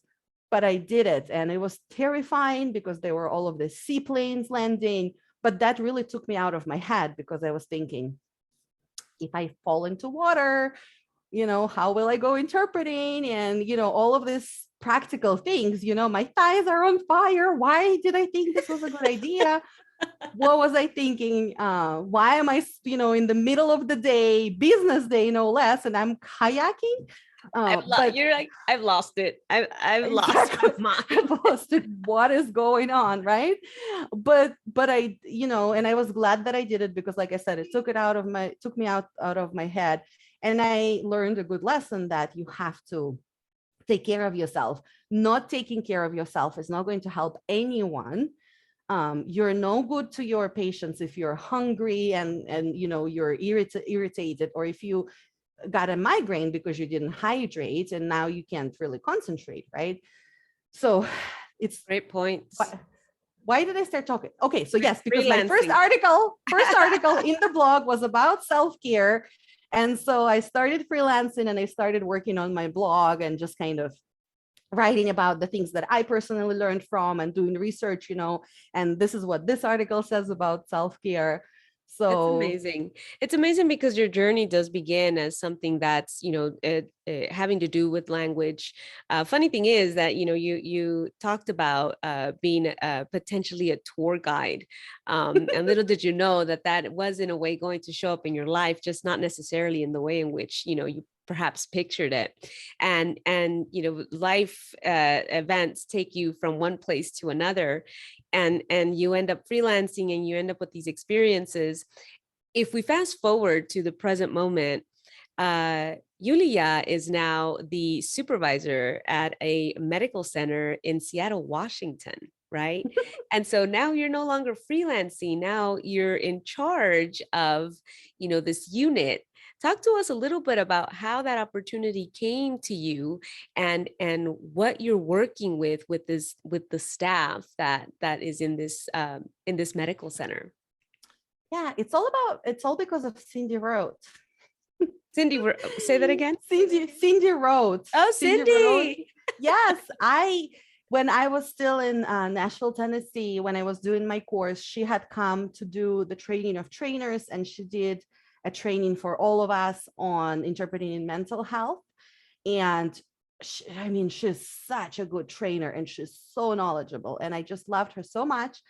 S2: but I did it. And it was terrifying because there were all of the seaplanes landing. But that really took me out of my head because I was thinking, if I fall into water, how will I go interpreting? And, all of these practical things, my thighs are on fire. Why did I think this was a good idea? What was I thinking? Why am I, in the middle of the day, business day, no less, and I'm kayaking?
S1: You're like, I've lost it. I've lost my mind.
S2: I've lost it. What is going on, right? But I, and I was glad that I did it because, like I said, it took me out of my head, and I learned a good lesson that you have to take care of yourself. Not taking care of yourself is not going to help anyone. You're no good to your patients if you're hungry and you're irritated, or if you got a migraine because you didn't hydrate and now you can't really concentrate, right? So it's
S1: great points.
S2: Why did I start talking? Okay, so yes, because my first article in the blog was about self-care. And so I started freelancing and I started working on my blog and just kind of writing about the things that I personally learned from and doing research, and this is what this article says about self-care. So
S1: it's amazing. It's amazing because your journey does begin as something that's, having to do with language. Funny thing is that, you talked about being potentially a tour guide. And little did you know that was in a way going to show up in your life, just not necessarily in the way in which, you perhaps pictured it. And life events take you from one place to another, and you end up freelancing and you end up with these experiences. If we fast forward to the present moment, Yuliya is now the supervisor at a medical center in Seattle, Washington, right? And so now you're no longer freelancing. Now you're in charge of, this unit. Talk to us a little bit about how that opportunity came to you and what you're working with the staff that is in this medical center.
S2: Yeah, it's all because of Cindy Roth.
S1: Cindy, say that again.
S2: Cindy Roth.
S1: Oh, Cindy.
S2: Yes, when I was still in Nashville, Tennessee, when I was doing my course, she had come to do the training of trainers, and she did a training for all of us on interpreting in mental health. And she, I mean, she's such a good trainer and she's so knowledgeable. And I just loved her so much.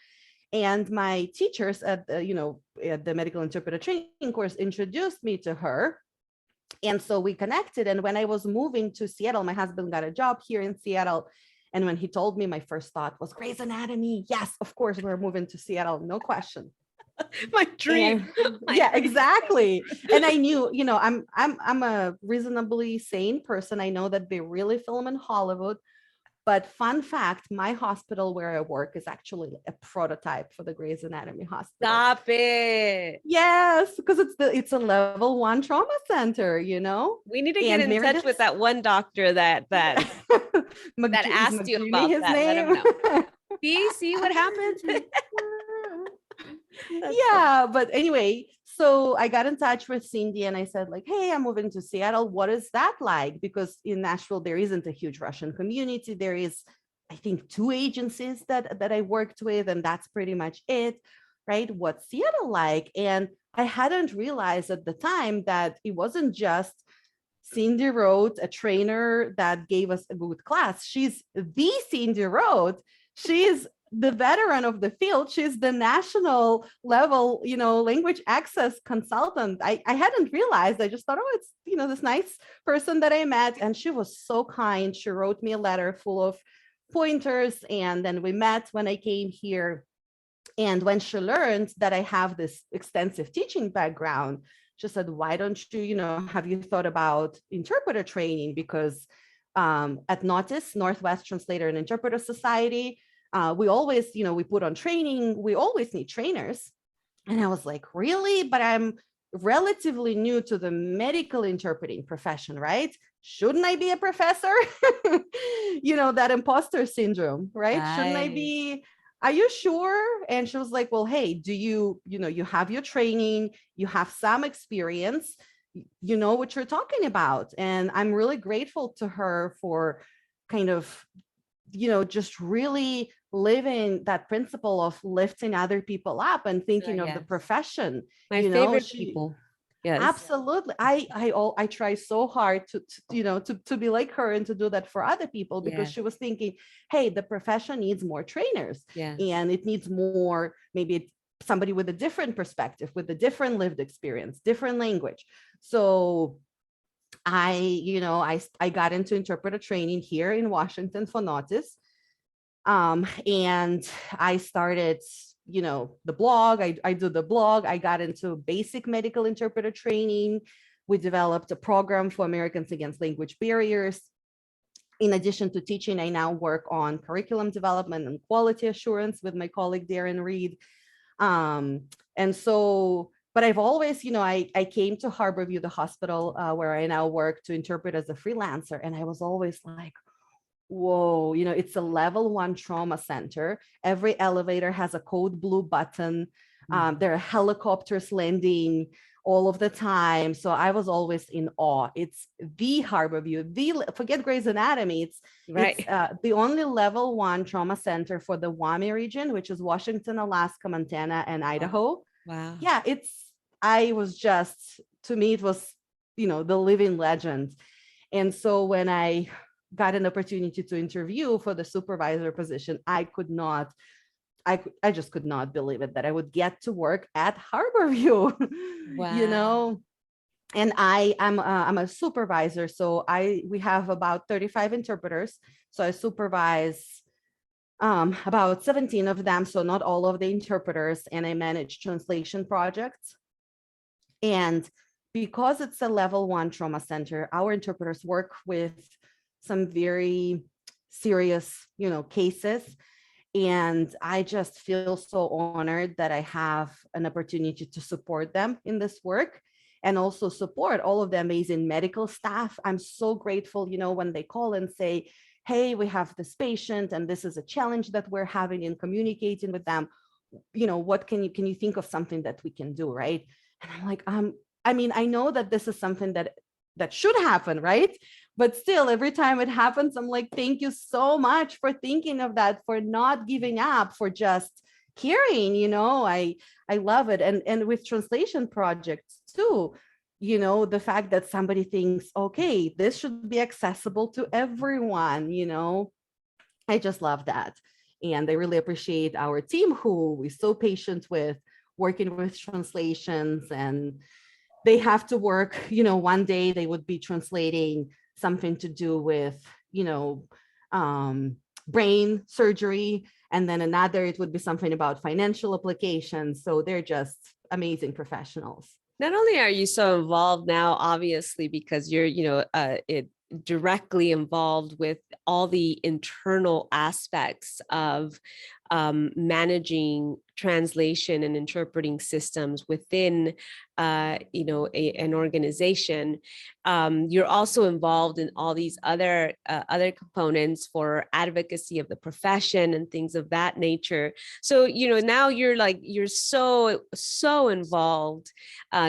S2: And my teachers at the, at the medical interpreter training course introduced me to her. And so we connected. And when I was moving to Seattle, my husband got a job here in Seattle. And when he told me, my first thought was Grey's Anatomy. Yes, of course, we're moving to Seattle, no question.
S1: My dream.
S2: Yeah, exactly. And I knew, I'm a reasonably sane person. I know that they really film in Hollywood. But fun fact, my hospital where I work is actually a prototype for the Grey's Anatomy hospital.
S1: Stop it.
S2: Yes, because it's a level 1 trauma center,
S1: We need to get in touch with that one doctor that that asked you about
S2: his
S1: that.
S2: Name.
S1: Let him know. See what happens?
S2: Yeah, but anyway, so I got in touch with Cindy and I said, like, hey, I'm moving to Seattle. What is that like? Because in Nashville, there isn't a huge Russian community. There is, I think, 2 agencies that I worked with, and that's pretty much it, right? What's Seattle like? And I hadn't realized at the time that it wasn't just Cindy Road, a trainer that gave us a good class. She's the Cindy Road. She's the veteran of the field. She's the national level, language access consultant. I hadn't realized. I just thought, oh, it's, this nice person that I met. And she was so kind. She wrote me a letter full of pointers. And then we met when I came here. And when she learned that I have this extensive teaching background, she said, why don't you, have you thought about interpreter training? Because at NOTIS, Northwest Translator and Interpreter Society, we always, we put on training. We always need trainers. And I was like, really? But I'm relatively new to the medical interpreting profession, right? Shouldn't I be a professor? That imposter syndrome, right? Shouldn't I be? Are you sure? And she was like, well, hey, do you have your training, you have some experience, you know what you're talking about. And I'm really grateful to her for kind of, just really living that principle of lifting other people up and thinking of the profession.
S1: My favorite people. Yes,
S2: absolutely. I try so hard to be like her and to do that for other people, because she was thinking, hey, the profession needs more trainers, and it needs more, maybe somebody with a different perspective, with a different lived experience, different language. So I got into interpreter training here in Washington for NOTIS. And I started, the blog. I do the blog. I got into basic medical interpreter training. We developed a program for Americans Against Language Barriers. In addition to teaching, I now work on curriculum development and quality assurance with my colleague, Darren Reed. And so, but I've always, I came to Harborview, the hospital where I now work, to interpret as a freelancer. And I was always like, whoa, it's a level 1 trauma center. Every elevator has a code blue button. There are helicopters landing all of the time. So I was always in awe. It's the Harborview, forget Grey's Anatomy. It's the only level 1 trauma center for the WAMI region, which is Washington, Alaska, Montana, and Idaho.
S1: Wow.
S2: Yeah, to me, it was, the living legend. And so when I got an opportunity to interview for the supervisor position, I just could not believe it, that I would get to work at Harborview.
S1: Wow.
S2: And I'm a supervisor. So we have about 35 interpreters. So I supervise about 17 of them. So not all of the interpreters, and I manage translation projects. And because it's a level 1 trauma center, our interpreters work with some very serious, cases. And I just feel so honored that I have an opportunity to support them in this work, and also support all of the amazing medical staff. I'm so grateful, when they call and say, hey, we have this patient and this is a challenge that we're having in communicating with them. What can you think of something that we can do, right? And I'm like, I know that this is something that should happen, right? But still, every time it happens, I'm like, thank you so much for thinking of that, for not giving up, for just hearing, I love it. And with translation projects too, the fact that somebody thinks, okay, this should be accessible to everyone, I just love that. And I really appreciate our team who is so patient with working with translations, and they have to work, one day they would be translating something to do with, um, brain surgery. And then another, it would be something about financial applications. So they're just amazing professionals.
S1: Not only are you so involved now, obviously, because you're, it directly involved with all the internal aspects of managing translation and interpreting systems within, an organization. You're also involved in all these other components for advocacy of the profession and things of that nature. So, now you're so involved,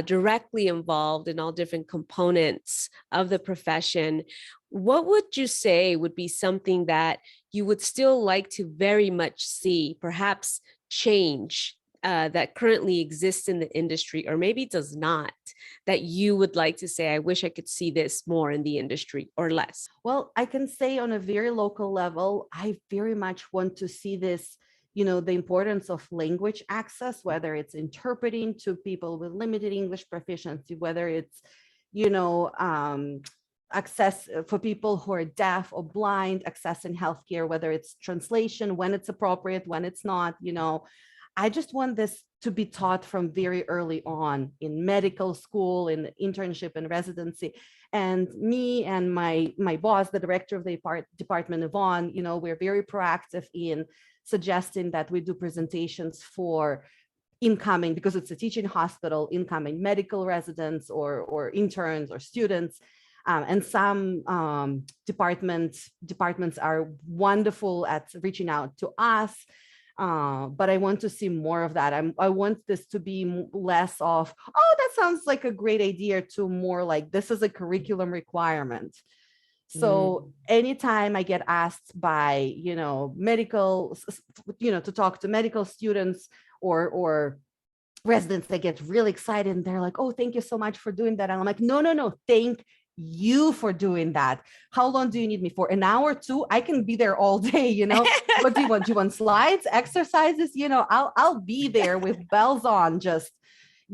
S1: directly involved in all different components of the profession. What would you say would be something that you would still like to very much see, perhaps change, that currently exists in the industry, or maybe does not, that you would like to say, I wish I could see this more in the industry, or less?
S2: Well, I can say on a very local level, I very much want to see this, the importance of language access, whether it's interpreting to people with limited English proficiency, whether it's, access for people who are deaf or blind, access in healthcare, whether it's translation, when it's appropriate, when it's not, I just want this to be taught from very early on in medical school, in internship and residency. And me and my boss, the director of the department, Yvonne, we're very proactive in suggesting that we do presentations for incoming, because it's a teaching hospital, incoming medical residents or interns or students. And some departments are wonderful at reaching out to us. But I want to see more of that. I want this to be less of, oh, that sounds like a great idea, to more like, this is a curriculum requirement. So anytime I get asked by, medical, to talk to medical students or residents, they get really excited and they're like, oh, thank you so much for doing that. And I'm like, no, thank you for doing that. How long do you need me for? An hour, 2? I can be there all day, What do you want? Do you want slides, exercises? I'll be there with bells on. Just,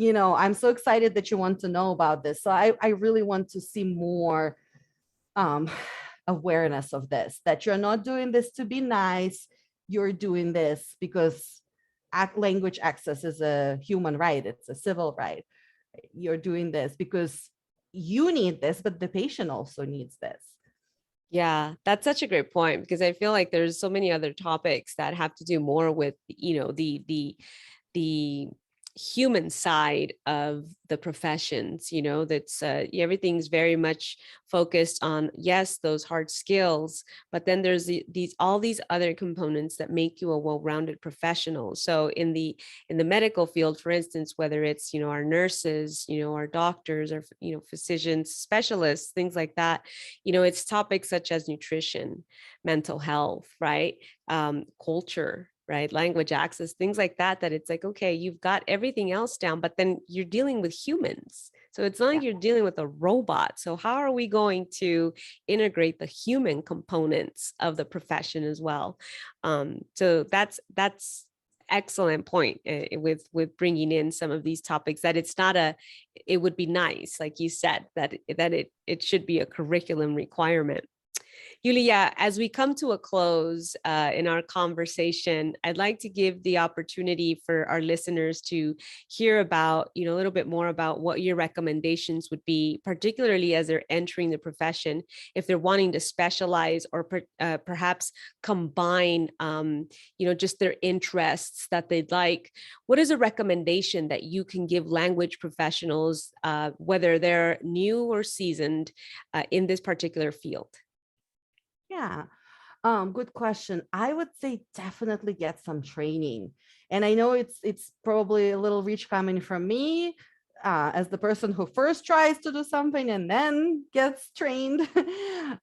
S2: I'm so excited that you want to know about this. So I really want to see more awareness of this, that you're not doing this to be nice. You're doing this because language access is a human right. It's a civil right. You're doing this because you need this, but the patient also needs this.
S1: Yeah, that's such a great point, because I feel like there's so many other topics that have to do more with, the human side of the professions, that's everything's very much focused on, yes, those hard skills, but then there's all these other components that make you a well-rounded professional. So in the medical field, for instance, whether it's our nurses, our doctors, or physicians, specialists, things like that, it's topics such as nutrition, mental health, right, culture, right, language access, things like that, that it's like, okay, you've got everything else down, but then you're dealing with humans. So it's not like you're dealing with a robot. So how are we going to integrate the human components of the profession as well? So that's excellent point, with bringing in some of these topics, that it's not it would be nice, like you said, that it should be a curriculum requirement. Yuliya, as we come to a close in our conversation, I'd like to give the opportunity for our listeners to hear about, a little bit more about what your recommendations would be, particularly as they're entering the profession, if they're wanting to specialize or perhaps combine, just their interests that they'd like. What is a recommendation that you can give language professionals, whether they're new or seasoned, in this particular field?
S2: Yeah, good question. I would say definitely get some training. And I know it's probably a little reach coming from me. as the person who first tries to do something and then gets trained.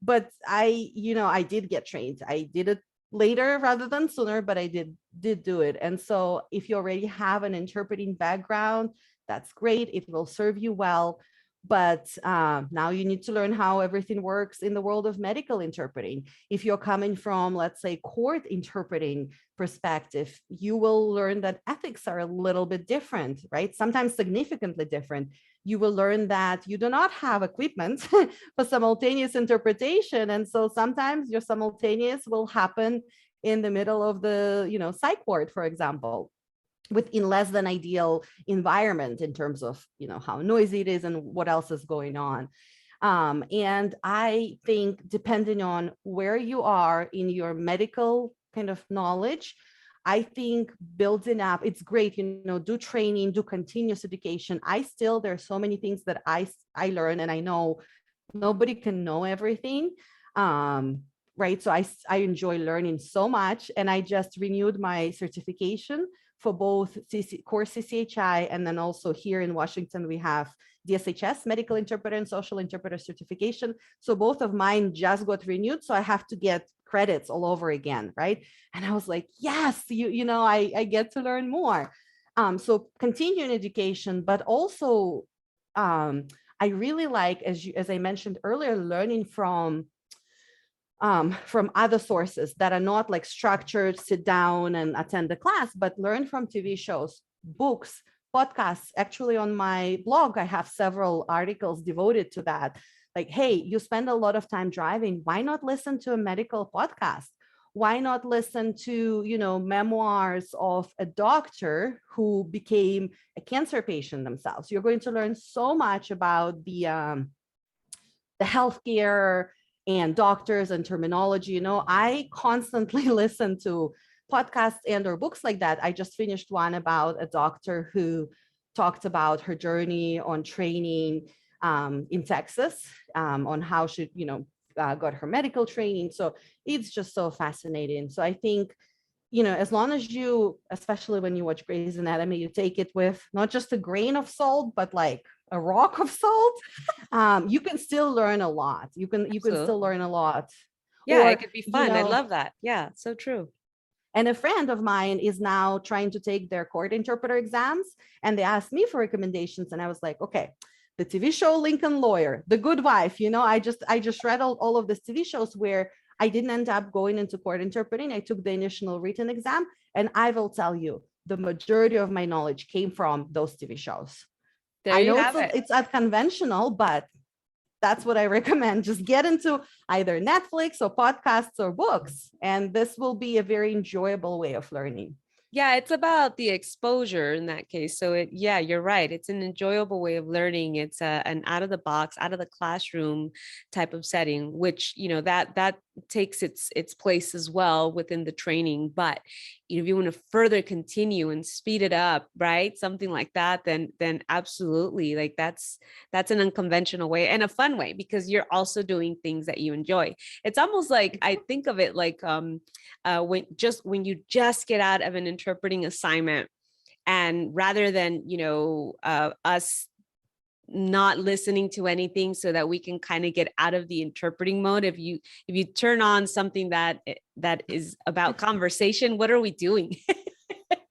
S2: But I did get trained. I did it later rather than sooner, but I did do it. And so if you already have an interpreting background, that's great. It will serve you well. But now you need to learn how everything works in the world of medical interpreting. If you're coming from, let's say, court interpreting perspective, you will learn that ethics are a little bit different, right? Sometimes significantly different. You will learn that you do not have equipment for simultaneous interpretation. And so sometimes your simultaneous will happen in the middle of the, psych ward, for example, within less than ideal environment in terms of how noisy it is and what else is going on. And I think depending on where you are in your medical kind of knowledge, I think building up, it's great, do training, do continuous education. There's so many things that I learn, and I know nobody can know everything. Right. So I enjoy learning so much. And I just renewed my certification for both core CCHI, and then also here in Washington, we have DSHS, Medical Interpreter and Social Interpreter Certification. So both of mine just got renewed. So I have to get credits all over again, right? And I was like, yes, I get to learn more. So continuing education, but also I really like, as I mentioned earlier, learning from other sources that are not like structured, sit down and attend the class, but learn from TV shows, books, podcasts. Actually, on my blog, I have several articles devoted to that. Like, hey, you spend a lot of time driving. Why not listen to a medical podcast? Why not listen to, memoirs of a doctor who became a cancer patient themselves? You're going to learn so much about the healthcare and doctors and terminology. I constantly listen to podcasts and or books like that. I just finished one about a doctor who talked about her journey on training in Texas, on how she, got her medical training. So it's just so fascinating. So I think, as long as you, especially when you watch Grey's Anatomy, you take it with not just a grain of salt, but like a rock of salt, you can still learn a lot. You can still learn a lot.
S1: Yeah, it could be fun. I love that. Yeah, so true.
S2: And a friend of mine is now trying to take their court interpreter exams, and they asked me for recommendations, and I was like, okay, the TV show Lincoln Lawyer, The Good Wife. I just read all of these TV shows where I didn't end up going into court interpreting. I took the initial written exam, and I will tell you, the majority of my knowledge came from those TV shows. I know it's unconventional, but that's what I recommend. Just get into either Netflix or podcasts or books, and this will be a very enjoyable way of learning.
S1: Yeah, it's about the exposure in that case. So you're right. It's an enjoyable way of learning. It's an out of the box, out of the classroom type of setting, which, that takes its place as well within the training. But if you want to further continue and speed it up, right, something like that, then absolutely, like that's an unconventional way and a fun way, because you're also doing things that you enjoy. It's almost like, I think of it like when you just get out of an interpreting assignment, and rather than us not listening to anything so that we can kind of get out of the interpreting mode, if you turn on something that is about conversation, what are we doing?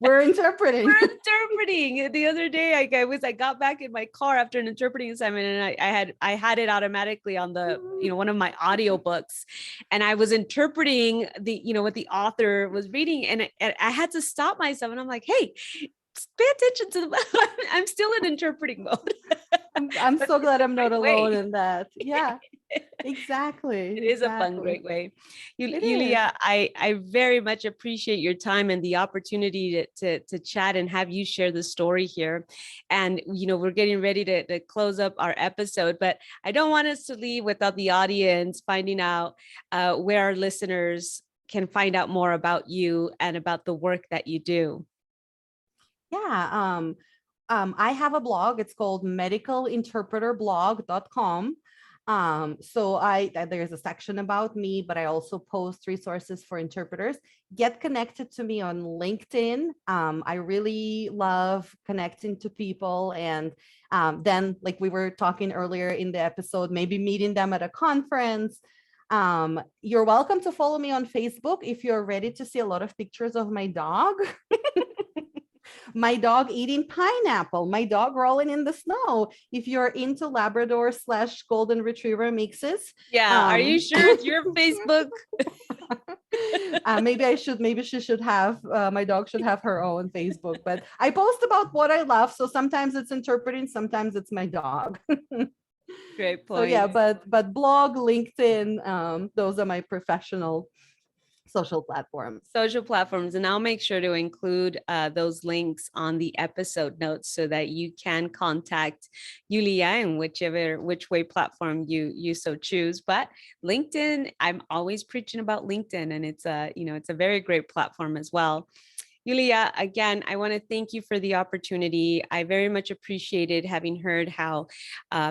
S2: We're interpreting.
S1: The other day, I got back in my car after an interpreting assignment, and I had it automatically on the, one of my audiobooks, and I was interpreting what the author was reading, and I had to stop myself, and I'm like, hey, pay attention to the, I'm still in interpreting mode.
S2: I'm so glad I'm not alone in that. Yeah, exactly.
S1: It is a fun, great way. Yuliya, I very much appreciate your time and the opportunity to chat and have you share the story here. And, we're getting ready to close up our episode, but I don't want us to leave without the audience finding out where our listeners can find out more about you and about the work that you do.
S2: Yeah. I have a blog. It's called medicalinterpreterblog.com. There's a section about me, but I also post resources for interpreters. Get connected to me on LinkedIn. I really love connecting to people, and then, like we were talking earlier in the episode, maybe meeting them at a conference. You're welcome to follow me on Facebook if you're ready to see a lot of pictures of my dog. My dog eating pineapple, my dog rolling in the snow. If you're into Labrador / Golden Retriever mixes.
S1: Yeah. Are you sure it's your Facebook?
S2: Maybe she should have, my dog should have her own Facebook, but I post about what I love. So sometimes it's interpreting, sometimes it's my dog.
S1: Great point.
S2: So yeah, but blog, LinkedIn, those are my professional social platforms.
S1: Social platforms, and I'll make sure to include those links on the episode notes so that you can contact Yuliya in which way platform you so choose. But LinkedIn, I'm always preaching about LinkedIn, and it's a very great platform as well. Yuliya, again, I want to thank you for the opportunity. I very much appreciated having heard how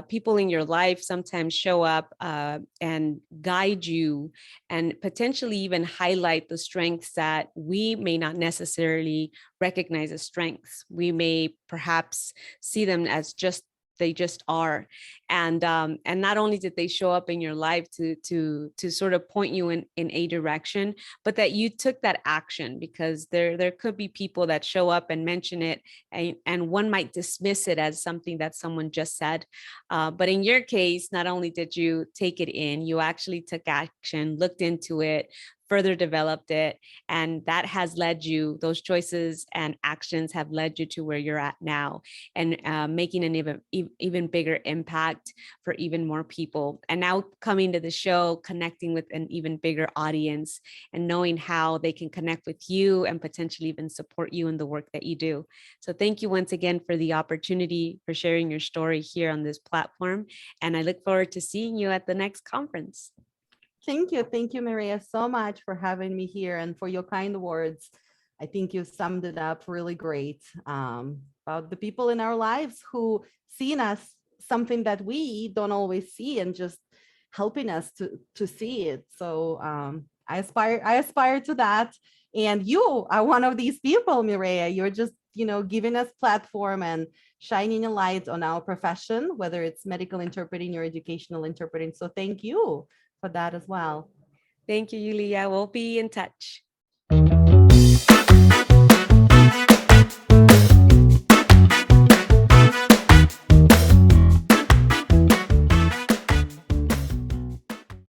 S1: people in your life sometimes show up and guide you and potentially even highlight the strengths that we may not necessarily recognize as strengths. We may perhaps see them as they just are, and not only did they show up in your life to sort of point you in a direction, but that you took that action, because there could be people that show up and mention it, and one might dismiss it as something that someone just said, but in your case, not only did you take it in, you actually took action, looked into it, further developed it, and that has led you, those choices and actions have led you to where you're at now, and making an even bigger impact for even more people, and now coming to the show, connecting with an even bigger audience, and knowing how they can connect with you and potentially even support you in the work that you do. So thank you once again for the opportunity, for sharing your story here on this platform, and I look forward to seeing you at the next conference.
S2: Thank you. Thank you, Maria, so much for having me here and for your kind words. I think you summed it up really great, about the people in our lives who see in us something that we don't always see, and just helping us to see it. So I aspire to that. And you are one of these people, Mireya. You're just, giving us platform and shining a light on our profession, whether it's medical interpreting or educational interpreting. So thank you for that as well.
S1: Thank you, Yuliya. We'll be in touch.